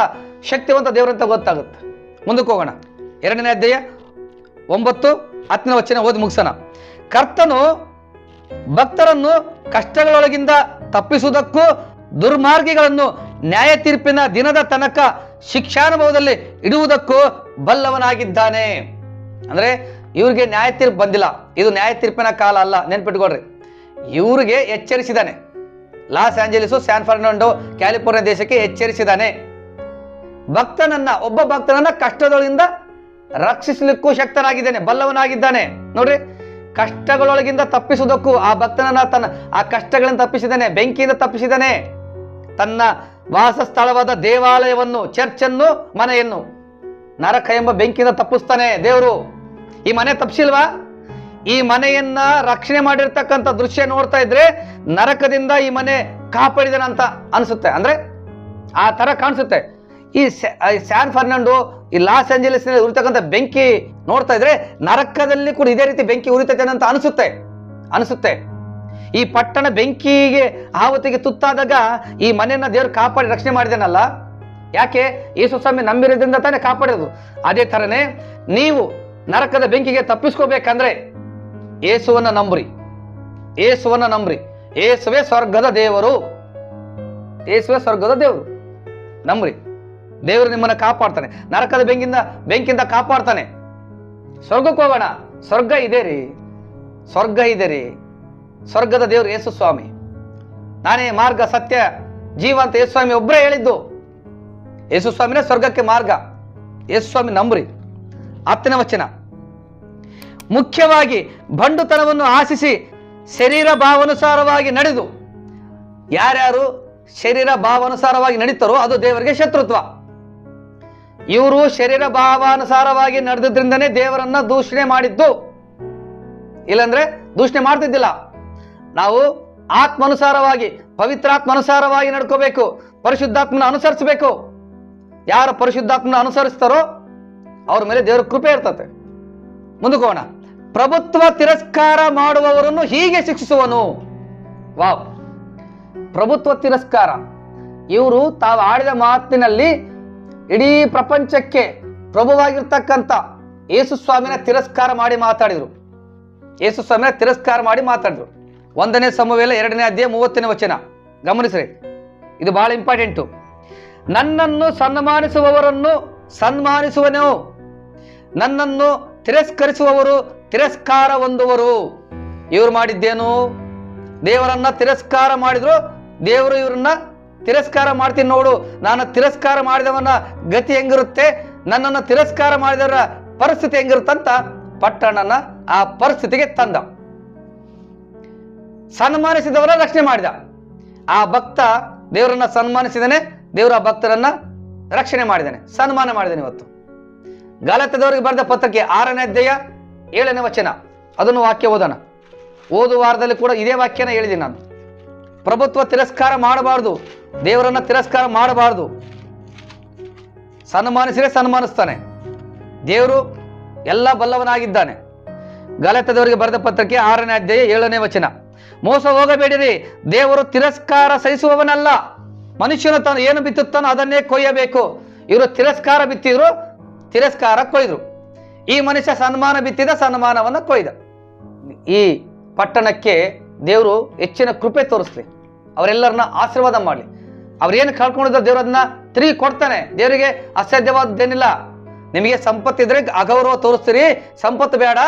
ಶಕ್ತಿವಂತ ದೇವರಂತ ಗೊತ್ತಾಗುತ್ತೆ. ಮುಂದಕ್ಕೆ ಹೋಗೋಣ. 2ನೇ ಅಧ್ಯಾಯ 9-10 ವಚನ ಓದಿ ಮುಗಿಸೋಣ. ಕರ್ತನು ಭಕ್ತರನ್ನು ಕಷ್ಟಗಳೊಳಗಿಂದ ತಪ್ಪಿಸುವುದಕ್ಕೂ ದುರ್ಮಾರ್ಗಿಗಳನ್ನು ನ್ಯಾಯ ತೀರ್ಪಿನ ದಿನದ ತನಕ ಶಿಕ್ಷಾನುಭವದಲ್ಲಿ ಇಡುವುದಕ್ಕೂ ಬಲ್ಲವನಾಗಿದ್ದಾನೆ. ಅಂದ್ರೆ ಇವ್ರಿಗೆ ನ್ಯಾಯ ತೀರ್ಪು ಬಂದಿಲ್ಲ, ಇದು ನ್ಯಾಯ ತೀರ್ಪಿನ ಕಾಲ ಅಲ್ಲ, ನೆನ್ಪಿಟ್ಕೊಳ್ರಿ. ಇವ್ರಿಗೆ ಎಚ್ಚರಿಸಿದಾನೆ. ಲಾಸ್ ಆಂಜಲೀಸು, ಸ್ಯಾನ್ ಫರ್ನಾಂಡೋ, ಕ್ಯಾಲಿಫೋರ್ನಿಯಾ ದೇಶಕ್ಕೆ ಎಚ್ಚರಿಸಿದಾನೆ. ಒಬ್ಬ ಭಕ್ತನನ್ನ ಕಷ್ಟದೊಳಗಿಂದ ರಕ್ಷಿಸಲಿಕ್ಕೂ ಶಕ್ತನಾಗಿದ್ದಾನೆ, ಬಲ್ಲವನಾಗಿದ್ದಾನೆ. ನೋಡ್ರಿ, ಕಷ್ಟಗಳೊಳಗಿಂದ ತಪ್ಪಿಸುವುದಕ್ಕೂ ಆ ಭಕ್ತನನ್ನ ಆ ಕಷ್ಟಗಳಿಂದ ತಪ್ಪಿಸಿದ್ದಾನೆ, ಬೆಂಕಿಯಿಂದ ತಪ್ಪಿಸಿದ್ದಾನೆ. ತನ್ನ ವಾಸ ಸ್ಥಳವಾದ ದೇವಾಲಯವನ್ನು, ಚರ್ಚನ್ನು, ಮನೆಯನ್ನು ನರಕ ಎಂಬ ಬೆಂಕಿಯಿಂದ ತಪ್ಪಿಸ್ತಾನೆ ದೇವರು. ಈ ಮನೆ ತಪ್ಪಿಸಿಲ್ವಾ? ಈ ಮನೆಯನ್ನ ರಕ್ಷಣೆ ಮಾಡಿರ್ತಕ್ಕಂಥ ದೃಶ್ಯ ನೋಡ್ತಾ ಇದ್ರೆ ನರಕದಿಂದ ಈ ಮನೆ ಕಾಪಾಡಿದಾನೆ ಅಂತ ಅನ್ಸುತ್ತೆ. ಅಂದ್ರೆ ಆ ತರ ಕಾಣಿಸುತ್ತೆ. ಈ ಸ್ಯಾನ್ ಫರ್ನಾಂಡೋ, ಈ ಲಾಸ್ ಏಂಜಲೀಸ್ ಉರಿತಕ್ಕಂಥ ಬೆಂಕಿ ನೋಡ್ತಾ ಇದ್ರೆ ನರಕದಲ್ಲಿ ಕೂಡ ಇದೇ ರೀತಿ ಬೆಂಕಿ ಉರಿತೈತೆ ಅಂತ ಅನಿಸುತ್ತೆ. ಈ ಪಟ್ಟಣ ಬೆಂಕಿಗೆ ಆವತ್ತಿಗೆ ತುತ್ತಾದಾಗ ಈ ಮನೆಯನ್ನ ದೇವರು ಕಾಪಾಡಿ ರಕ್ಷಣೆ ಮಾಡಿದಾನಲ್ಲ. ಯಾಕೆ? ಯೇಸು ಸ್ವಾಮಿ ನಂಬಿರೋದ್ರಿಂದ ತಾನೇ ಕಾಪಾಡೋದು. ಅದೇ ತರನೇ ನೀವು ನರಕದ ಬೆಂಕಿಗೆ ತಪ್ಪಿಸ್ಕೋಬೇಕಂದ್ರೆ ಯೇಸುವನ್ನ ನಂಬ್ರಿ. ಯೇಸುವೇ ಸ್ವರ್ಗದ ದೇವರು. ನಂಬ್ರಿ. ದೇವರು ನಿಮ್ಮನ್ನ ಕಾಪಾಡ್ತಾನೆ, ನರಕದ ಬೆಂಕಿಯಿಂದ ಕಾಪಾಡ್ತಾನೆ. ಸ್ವರ್ಗಕ್ಕೆ ಹೋಗೋಣ. ಸ್ವರ್ಗ ಇದೆ ರೀ. ಸ್ವರ್ಗದ ದೇವರು ಯೇಸು ಸ್ವಾಮಿ. ನಾನೇ ಮಾರ್ಗ, ಸತ್ಯ, ಜೀವ ಅಂತ ಯೇಸು ಸ್ವಾಮಿ ಒಬ್ಬರೇ ಹೇಳಿದ್ದು. ಯೇಸು ಸ್ವಾಮಿನೇ ಸ್ವರ್ಗಕ್ಕೆ ಮಾರ್ಗ. ಯೇಸು ಸ್ವಾಮಿ ನಂಬ್ರಿ. 10ನೇ ವಚನ. ಮುಖ್ಯವಾಗಿ ಬಂಡುತನವನ್ನು ಆಶಿಸಿ ಶರೀರ ಭಾವಾನುಸಾರವಾಗಿ ನಡೆದು, ಯಾರ್ಯಾರು ಶರೀರ ಭಾವಾನುಸಾರವಾಗಿ ನಡೀತಾರೋ ಅದು ದೇವರಿಗೆ ಶತ್ರುತ್ವ. ಇವರು ಶರೀರ ಭಾವಾನುಸಾರವಾಗಿ ನಡೆದ್ರಿಂದನೇ ದೇವರನ್ನ ದೂಷಣೆ ಮಾಡಿದ್ದು. ಇಲ್ಲಂದ್ರೆ ದೂಷಣೆ ಮಾಡ್ತಿದ್ದಿಲ್ಲ. ನಾವು ಆತ್ಮಾನುಸಾರವಾಗಿ, ಪವಿತ್ರಾತ್ಮಾನುಸಾರವಾಗಿ ನಡ್ಕೋಬೇಕು, ಪರಿಶುದ್ಧಾತ್ಮನ ಅನುಸರಿಸಬೇಕು. ಯಾರು ಪರಿಶುದ್ಧಾತ್ಮನ ಅನುಸರಿಸ್ತಾರೋ ಅವ್ರ ಮೇಲೆ ದೇವರ ಕೃಪೆ ಇರ್ತದೆ. ಮುಂದಕ್ಕೆ ಹೋಗೋಣ. ಪ್ರಭುತ್ವ ತಿರಸ್ಕಾರ ಮಾಡುವವರನ್ನು ಹೀಗೆ ಶಿಕ್ಷಿಸುವನು. ವಾವ್, ಪ್ರಭುತ್ವ ತಿರಸ್ಕಾರ. ಇವರು ತಾವು ಆಡಿದ ಮಾತಿನಲ್ಲಿ ಇಡೀ ಪ್ರಪಂಚಕ್ಕೆ ಪ್ರಭುವಾಗಿರ್ತಕ್ಕಂಥ ಯೇಸು ಸ್ವಾಮಿನ ತಿರಸ್ಕಾರ ಮಾಡಿ ಮಾತಾಡಿದ್ರು. 1ನೇ ಸಮುವೇಲ 2ನೇ ಅಧ್ಯಾಯ 30ನೇ ವಚನ ಗಮನಿಸ್ರಿ, ಇದು ಬಹಳ ಇಂಪಾರ್ಟೆಂಟು. ನನ್ನನ್ನು ಸನ್ಮಾನಿಸುವವರನ್ನು ಸನ್ಮಾನಿಸುವನು, ನನ್ನನ್ನು ತಿರಸ್ಕರಿಸುವವರು ತಿರಸ್ಕಾರ ಹೊಂದುವರು. ಇವ್ರು ಮಾಡಿದ್ದೇನು? ದೇವರನ್ನ ತಿರಸ್ಕಾರ ಮಾಡಿದ್ರು. ದೇವರು ಇವ್ರನ್ನ ತಿರಸ್ಕಾರ ಮಾಡ್ತೀನಿ ನೋಡು, ನಾನು ತಿರಸ್ಕಾರ ಮಾಡಿದವನ ಗತಿ ಹೆಂಗಿರುತ್ತೆ, ನನ್ನನ್ನು ತಿರಸ್ಕಾರ ಮಾಡಿದವರ ಪರಿಸ್ಥಿತಿ ಹೆಂಗಿರುತ್ತಂತ ಪಟ್ಟಣನ ಆ ಪರಿಸ್ಥಿತಿಗೆ ತಂದ. ಸನ್ಮಾನಿಸಿದವರ ರಕ್ಷಣೆ ಮಾಡಿದ. ಆ ಭಕ್ತ ದೇವರನ್ನ ಸನ್ಮಾನಿಸಿದಾನೆ, ದೇವರ ಆ ಭಕ್ತರನ್ನ ರಕ್ಷಣೆ ಮಾಡಿದಾನೆ, ಸನ್ಮಾನ ಮಾಡಿದಾನೆ. ಇವತ್ತು ಗಲಾತ್ಯದವರಿಗೆ ಬರೆದ ಪತ್ರಕ್ಕೆ 6ನೇ ಅಧ್ಯಾಯ 7ನೇ ವಚನ, ಅದನ್ನು ವಾಕ್ಯ ಓದೋಣ. ಓದುವ ವಾರದಲ್ಲಿ ಕೂಡ ಇದೇ ವಾಕ್ಯನ ಹೇಳಿದ್ದೀನಿ ನಾನು. ಪ್ರಭುತ್ವ ತಿರಸ್ಕಾರ ಮಾಡಬಾರ್ದು, ದೇವರನ್ನ ತಿರಸ್ಕಾರ ಮಾಡಬಾರ್ದು. ಸನ್ಮಾನಿಸಿದ್ರೆ ಸನ್ಮಾನಿಸ್ತಾನೆ. ದೇವರು ಎಲ್ಲ ಬಲ್ಲವನಾಗಿದ್ದಾನೆ. ಗಲಾತ್ಯದವರಿಗೆ ಬರೆದ ಪತ್ರಕ್ಕೆ 6ನೇ ಅಧ್ಯಾಯ 7ನೇ ವಚನ. ಮೋಸ ಹೋಗಬೇಡಿರಿ, ದೇವರು ತಿರಸ್ಕಾರ ಸಹಿಸುವವನಲ್ಲ. ಮನುಷ್ಯನು ತಾನು ಏನು ಬಿತ್ತುತ್ತಾನೋ ಅದನ್ನೇ ಕೊಯ್ಯಬೇಕು. ಇವರು ತಿರಸ್ಕಾರ ಬಿತ್ತಿದ್ರು, ತಿರಸ್ಕಾರ ಕೊಯ್ದ್ರು. ಈ ಮನುಷ್ಯ ಸನ್ಮಾನ ಬಿತ್ತಿದ, ಸನ್ಮಾನವನ್ನು ಕೊಯ್ದ. ಈ ಪಟ್ಟಣಕ್ಕೆ ದೇವರು ಹೆಚ್ಚಿನ ಕೃಪೆ ತೋರಿಸ್ಲಿ, ಅವರೆಲ್ಲರನ್ನ ಆಶೀರ್ವಾದ ಮಾಡಲಿ. ಅವ್ರೇನು ಕಳ್ಕೊಂಡಿದ್ರು ದೇವ್ರು ಅದನ್ನ ತಿರುಗಿ ಕೊಡ್ತಾನೆ. ದೇವರಿಗೆ ಅಸಾಧ್ಯವಾದ್ದೇನಿಲ್ಲ. ನಿಮಗೆ ಸಂಪತ್ತಿದ್ರೆ ಅಗೌರವ ತೋರಿಸ್ತೀರಿ, ಸಂಪತ್ತು ಬೇಡ,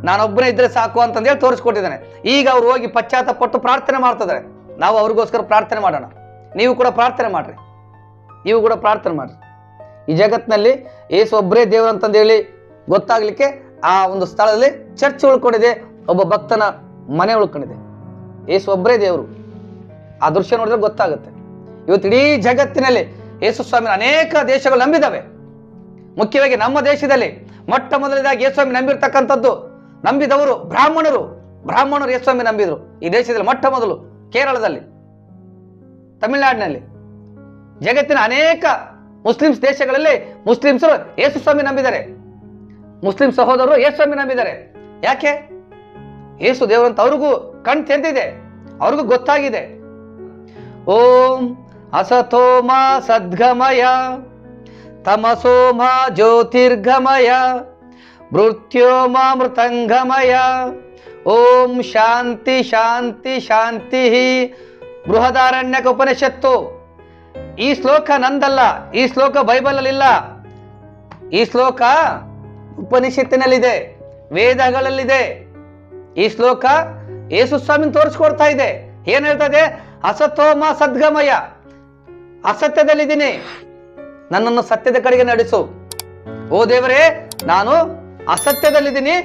ನಾನೊಬ್ಬನೇ ಇದ್ರೆ ಸಾಕು ಅಂತಂದೇಳಿ ತೋರಿಸ್ಕೊಟ್ಟಿದ್ದಾನೆ. ಈಗ ಅವ್ರು ಹೋಗಿ ಪಶ್ಚಾತ್ತಾಪಟ್ಟು ಪ್ರಾರ್ಥನೆ ಮಾಡ್ತಿದ್ದಾರೆ. ನಾವು ಅವ್ರಿಗೋಸ್ಕರ ಪ್ರಾರ್ಥನೆ ಮಾಡೋಣ. ನೀವು ಕೂಡ ಪ್ರಾರ್ಥನೆ ಮಾಡ್ರಿ, ನೀವು ಕೂಡ ಪ್ರಾರ್ಥನೆ ಮಾಡ್ರಿ. ಈ ಜಗತ್ತಿನಲ್ಲಿ ಏಸು ಒಬ್ಬರೇ ದೇವರು ಅಂತಂದೇಳಿ ಗೊತ್ತಾಗ್ಲಿಕ್ಕೆ ಆ ಒಂದು ಸ್ಥಳದಲ್ಲಿ ಚರ್ಚ್ ಉಳ್ಕೊಂಡಿದೆ, ಒಬ್ಬ ಭಕ್ತನ ಮನೆ ಉಳ್ಕೊಂಡಿದೆ. ಏಸು ಒಬ್ಬರೇ ದೇವರು. ಆ ದೃಶ್ಯ ನೋಡಿದ್ರೆ ಗೊತ್ತಾಗುತ್ತೆ. ಇವತ್ತು ಇಡೀ ಜಗತ್ತಿನಲ್ಲಿ ಯೇಸು ಸ್ವಾಮಿ ಅನೇಕ ದೇಶಗಳು ನಂಬಿದಾವೆ. ಮುಖ್ಯವಾಗಿ ನಮ್ಮ ದೇಶದಲ್ಲಿ ಮೊಟ್ಟ ಮೊದಲನೇದಾಗಿ ಯೇಸುಸ್ವಾಮಿ ನಂಬಿದವರು ಬ್ರಾಹ್ಮಣರು ಯೇಸುಸ್ವಾಮಿ ನಂಬಿದ್ರು. ಈ ದೇಶದಲ್ಲಿ ಮೊಟ್ಟ ಮೊದಲು ಕೇರಳದಲ್ಲಿ, ತಮಿಳುನಾಡಿನಲ್ಲಿ, ಜಗತ್ತಿನ ಅನೇಕ ಮುಸ್ಲಿಮ್ಸ್ ದೇಶಗಳಲ್ಲಿ ಮುಸ್ಲಿಮ್ಸರು ಯೇಸುಸ್ವಾಮಿ ನಂಬಿದ್ದಾರೆ. ಮುಸ್ಲಿಂ ಸಹೋದರರು ಯೇಸುಸ್ವಾಮಿ ನಂಬಿದ್ದಾರೆ. ಯಾಕೆ? ಯೇಸು ದೇವರಂತ ಅವ್ರಿಗೂ ಕಣ್ ತೆರೆದಿದೆ, ಅವ್ರಿಗೂ ಗೊತ್ತಾಗಿದೆ. ಓಂ ಅಸತೋಮ ಸದ್ಗಮಯ ತಮಸೋಮ ಜ್ಯೋತಿರ್ಗಮಯ ಮೃತ್ಯೋಮ ಮೃತಂಗಮಯ ಓಂ ಶಾಂತಿ ಶಾಂತಿ ಶಾಂತಿ. ಬೃಹದಾರಣ್ಯಕ ಉಪನಿಷತ್ತು. ಈ ಶ್ಲೋಕ ನಂದಲ್ಲ, ಈ ಶ್ಲೋಕ ಬೈಬಲ್ ಅಲ್ಲಿ ಇಲ್ಲ, ಈ ಶ್ಲೋಕ ಉಪನಿಷತ್ತಿನಲ್ಲಿದೆ, ವೇದಗಳಲ್ಲಿದೆ. ಈ ಶ್ಲೋಕ ಯೇಸು ಸ್ವಾಮಿ ತೋರಿಸ್ಕೊಡ್ತಾ ಇದೆ. ಏನ್ ಹೇಳ್ತದೆ? ಅಸತೋಮ ಸದ್ಗಮಯ. ಅಸತ್ಯದಲ್ಲಿದ್ದೀನಿ, ನನ್ನನ್ನು ಸತ್ಯದ ಕಡೆಗೆ ನಡೆಸು. ಓ ದೇವರೇ, ನಾನು ಅಸತ್ಯದಲ್ಲಿದ್ದೀನಿ,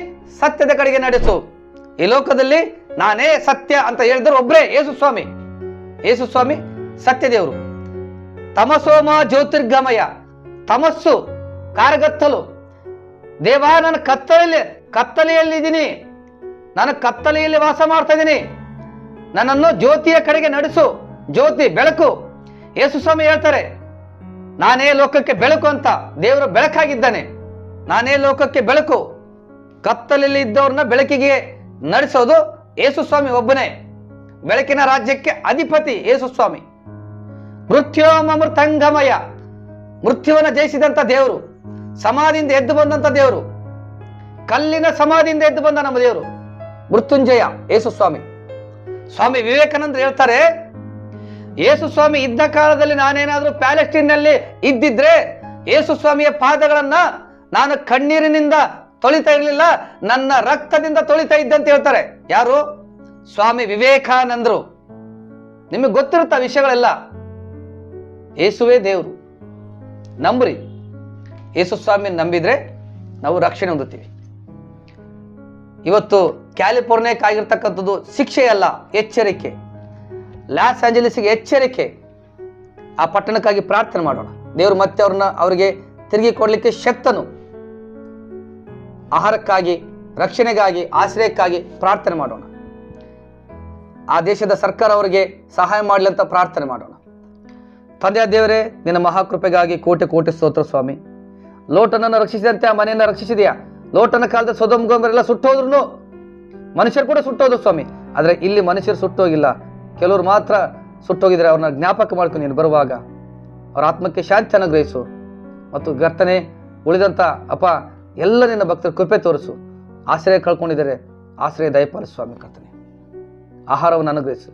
ಸತ್ಯದ ಕಡೆಗೆ ನಡೆಸು. ಈ ಲೋಕದಲ್ಲಿ ನಾನೇ ಸತ್ಯ ಅಂತ ಹೇಳಿದ್ರು ಒಬ್ರೇ ಯೇಸು ಸ್ವಾಮಿ. ಯೇಸು ಸ್ವಾಮಿ ಸತ್ಯ ದೇವರು. ತಮಸೋಮ ಜ್ಯೋತಿರ್ಗಮಯ. ತಮಸ್ಸು ಕಾರ್ಗತ್ತಲು. ದೇವ, ನಾನು ಕತ್ತಲೆಯಲ್ಲಿದ್ದೀನಿ, ನಾನು ಕತ್ತಲೆಯಲ್ಲಿ ವಾಸ ಮಾಡ್ತಾ ಇದ್ದೀನಿ, ನನ್ನನ್ನು ಜ್ಯೋತಿಯ ಕಡೆಗೆ ನಡೆಸು. ಜ್ಯೋತಿ, ಬೆಳಕು. ಯೇಸು ಸ್ವಾಮಿ ಹೇಳ್ತಾರೆ, ನಾನೇ ಲೋಕಕ್ಕೆ ಬೆಳಕು ಅಂತ. ದೇವರು ಬೆಳಕಾಗಿದ್ದಾನೆ, ನಾನೇ ಲೋಕಕ್ಕೆ ಬೆಳಕು. ಕತ್ತಲೆಯಲ್ಲಿ ಇದ್ದವ್ರನ್ನ ಬೆಳಕಿಗೆ ನಡೆಸೋದು ಯೇಸು ಸ್ವಾಮಿ ಒಬ್ಬನೇ. ಬೆಳಕಿನ ರಾಜ್ಯಕ್ಕೆ ಅಧಿಪತಿ ಯೇಸು ಸ್ವಾಮಿ. ಮೃತ್ಯೋಮ ಮೃತಂಗಮಯ. ಮೃತ್ಯುವನ್ನು ಜಯಿಸಿದಂತ ದೇವರು, ಸಮಾಧಿಯಿಂದ ಎದ್ದು ಬಂದಂತ ದೇವರು, ಕಲ್ಲಿನ ಸಮಾಧಿಯಿಂದ ಎದ್ದು ಬಂದ ನಮ್ಮ ದೇವರು ಮೃತ್ಯುಂಜಯ ಯೇಸು ಸ್ವಾಮಿ. ಸ್ವಾಮಿ ವಿವೇಕಾನಂದರು ಹೇಳ್ತಾರೆ, ಯೇಸು ಸ್ವಾಮಿ ಇದ್ದ ಕಾಲದಲ್ಲಿ ನಾನೇನಾದ್ರೂ ಪ್ಯಾಲೆಸ್ಟೀನ್ನಲ್ಲಿ ಇದ್ದಿದ್ರೆ ಯೇಸು ಸ್ವಾಮಿಯ ಪಾದಗಳನ್ನ ನಾನು ಕಣ್ಣೀರಿನಿಂದ ತೊಳಿತಾ ಇರಲಿಲ್ಲ, ನನ್ನ ರಕ್ತದಿಂದ ತೊಳಿತಾ ಇದ್ದಂತ ಹೇಳ್ತಾರೆ. ಯಾರು? ಸ್ವಾಮಿ ವಿವೇಕಾನಂದರು. ನಿಮಗೆ ಗೊತ್ತಿರುತ್ತ ವಿಷಯಗಳೆಲ್ಲ. ಯೇಸುವೇ ದೇವರು. ನಂಬ್ರಿ. ಯೇಸು ಸ್ವಾಮಿ ನಂಬಿದ್ರೆ ನಾವು ರಕ್ಷಣೆ ಹೊಂದುತ್ತೀವಿ. ಇವತ್ತು ಕ್ಯಾಲಿಫೋರ್ನಿಯಾಕ್ಕೆ ಆಗಿರ್ತಕ್ಕಂಥದ್ದು ಶಿಕ್ಷೆ ಅಲ್ಲ, ಎಚ್ಚರಿಕೆ. ಲಾಸ್ ಆಂಜಲೀಸ್ಗೆ ಎಚ್ಚರಿಕೆ. ಆ ಪಟ್ಟಣಕ್ಕಾಗಿ ಪ್ರಾರ್ಥನೆ ಮಾಡೋಣ. ದೇವರು ಮತ್ತೆ ಅವರಿಗೆ ತಿರುಗಿ ಕೊಡ್ಲಿಕ್ಕೆ ಶಕ್ತನು. ಆಹಾರಕ್ಕಾಗಿ, ರಕ್ಷಣೆಗಾಗಿ, ಆಶ್ರಯಕ್ಕಾಗಿ ಪ್ರಾರ್ಥನೆ ಮಾಡೋಣ. ಆ ದೇಶದ ಸರ್ಕಾರ ಅವರಿಗೆ ಸಹಾಯ ಮಾಡಲಿ ಅಂತ ಪ್ರಾರ್ಥನೆ ಮಾಡೋಣ. ತಂದೆಯ ದೇವರೇ, ನಿನ್ನ ಮಹಾಕೃಪೆಗಾಗಿ ಕೋಟಿ ಕೋಟಿ ಸ್ತೋತ್ರ ಸ್ವಾಮಿ. ಲೋಟನನ್ನು ರಕ್ಷಿಸಿದಂತೆ ಆ ಮನೆಯನ್ನು ರಕ್ಷಿಸಿದೆಯಾ? ಲೋಟನ ಕಾಲದ ಸೊದೋಮ್ ಗೊಮೋರರೆಲ್ಲ ಸುಟ್ಟೋದ್ರು, ಮನುಷ್ಯರು ಕೂಡ ಸುಟ್ಟೋದ್ರು ಸ್ವಾಮಿ. ಆದರೆ ಇಲ್ಲಿ ಮನುಷ್ಯರು ಸುಟ್ಟೋಗಿಲ್ಲ, ಕೆಲವರು ಮಾತ್ರ ಸುಟ್ಟೋಗಿದ್ರೆ ಅವ್ರನ್ನ ಜ್ಞಾಪಕ ಮಾಡ್ಕೊಂಡು ನೀನು ಬರುವಾಗ ಅವ್ರ ಆತ್ಮಕ್ಕೆ ಶಾಂತಿ ಅನುಗ್ರಹಿಸು. ಮತ್ತು ಗರ್ತನೆ ಉಳಿದಂಥ ಎಲ್ಲ ನಿನ್ನ ಭಕ್ತರ ಕೃಪೆ ತೋರಿಸು. ಆಶ್ರಯ ಕಳ್ಕೊಂಡಿದ್ದಾರೆ, ಆಶ್ರಯ ದಯಪಾಲಿಸು ಸ್ವಾಮಿ ಕರ್ತನೆ. ಆಹಾರವನ್ನು ಅನುಗ್ರಹಿಸು.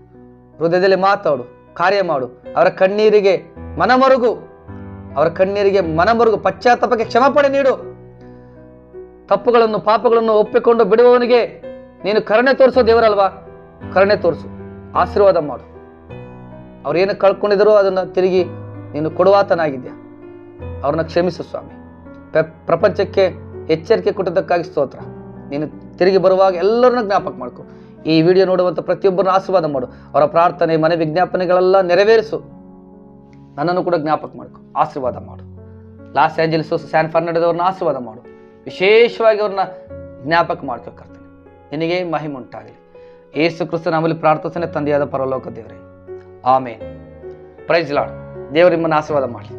ಹೃದಯದಲ್ಲಿ ಮಾತಾಡು, ಕಾರ್ಯ ಮಾಡು. ಅವರ ಕಣ್ಣೀರಿಗೆ ಮನಮರುಗು, ಪಶ್ಚಾತ್ತಾಪಕ್ಕೆ ಕ್ಷಮಾಪಣೆ ನೀಡು. ತಪ್ಪುಗಳನ್ನು, ಪಾಪಗಳನ್ನು ಒಪ್ಪಿಕೊಂಡು ಬಿಡುವವನಿಗೆ ನೀನು ಕರುಣೆ ತೋರಿಸೋ ದೇವರಲ್ವಾ? ಕರುಣೆ ತೋರಿಸು, ಆಶೀರ್ವಾದ ಮಾಡು. ಅವ್ರೇನು ಕಳ್ಕೊಂಡಿದ್ರು ಅದನ್ನು ತಿರುಗಿ ನೀನು ಕೊಡುವಾತನಾಗಿದ್ಯಾ. ಅವ್ರನ್ನ ಕ್ಷಮಿಸು ಸ್ವಾಮಿ. ಪ್ರಪಂಚಕ್ಕೆ ಎಚ್ಚರಿಕೆ ಕೊಟ್ಟದಕ್ಕಾಗಿ ಸ್ತೋತ್ರ. ನೀನು ತಿರುಗಿ ಬರುವಾಗ ಎಲ್ಲರನ್ನ ಜ್ಞಾಪಕ ಮಾಡ್ಕೊ. ಈ ವಿಡಿಯೋ ನೋಡುವಂಥ ಪ್ರತಿಯೊಬ್ಬರನ್ನ ಆಶೀರ್ವಾದ ಮಾಡು. ಅವರ ಪ್ರಾರ್ಥನೆ, ಮನೆ ವಿಜ್ಞಾಪನೆಗಳೆಲ್ಲ ನೆರವೇರಿಸು. ನನ್ನನ್ನು ಕೂಡ ಜ್ಞಾಪಕ ಮಾಡ್ಕೊ, ಆಶೀರ್ವಾದ ಮಾಡು. ಲಾಸ್ ಏಂಜಲೀಸ್, ಸ್ಯಾನ್ ಫರ್ನಾಂಡೋದವ್ರನ್ನ ಆಶೀರ್ವಾದ ಮಾಡು. ವಿಶೇಷವಾಗಿ ಅವ್ರನ್ನ ಜ್ಞಾಪಕ ಮಾಡ್ಕೊಳ್ಕರ್ತೇನೆ. ನಿನಗೆ ಮಹಿಮೆ ಉಂಟಾಗಲಿ. ಯೇಸು ಕ್ರಿಸ್ತ ನಾಮದಲ್ಲಿ ಪ್ರಾರ್ಥನೆ, ತಂದೆಯಾದ ಪರಲೋಕ ದೇವರೇ, ಆಮೇನ್. Price lord. ದೇವರು ನಿಮ್ಮನ್ನು ಆಶೀರ್ವಾದ ಮಾಡಲಿ.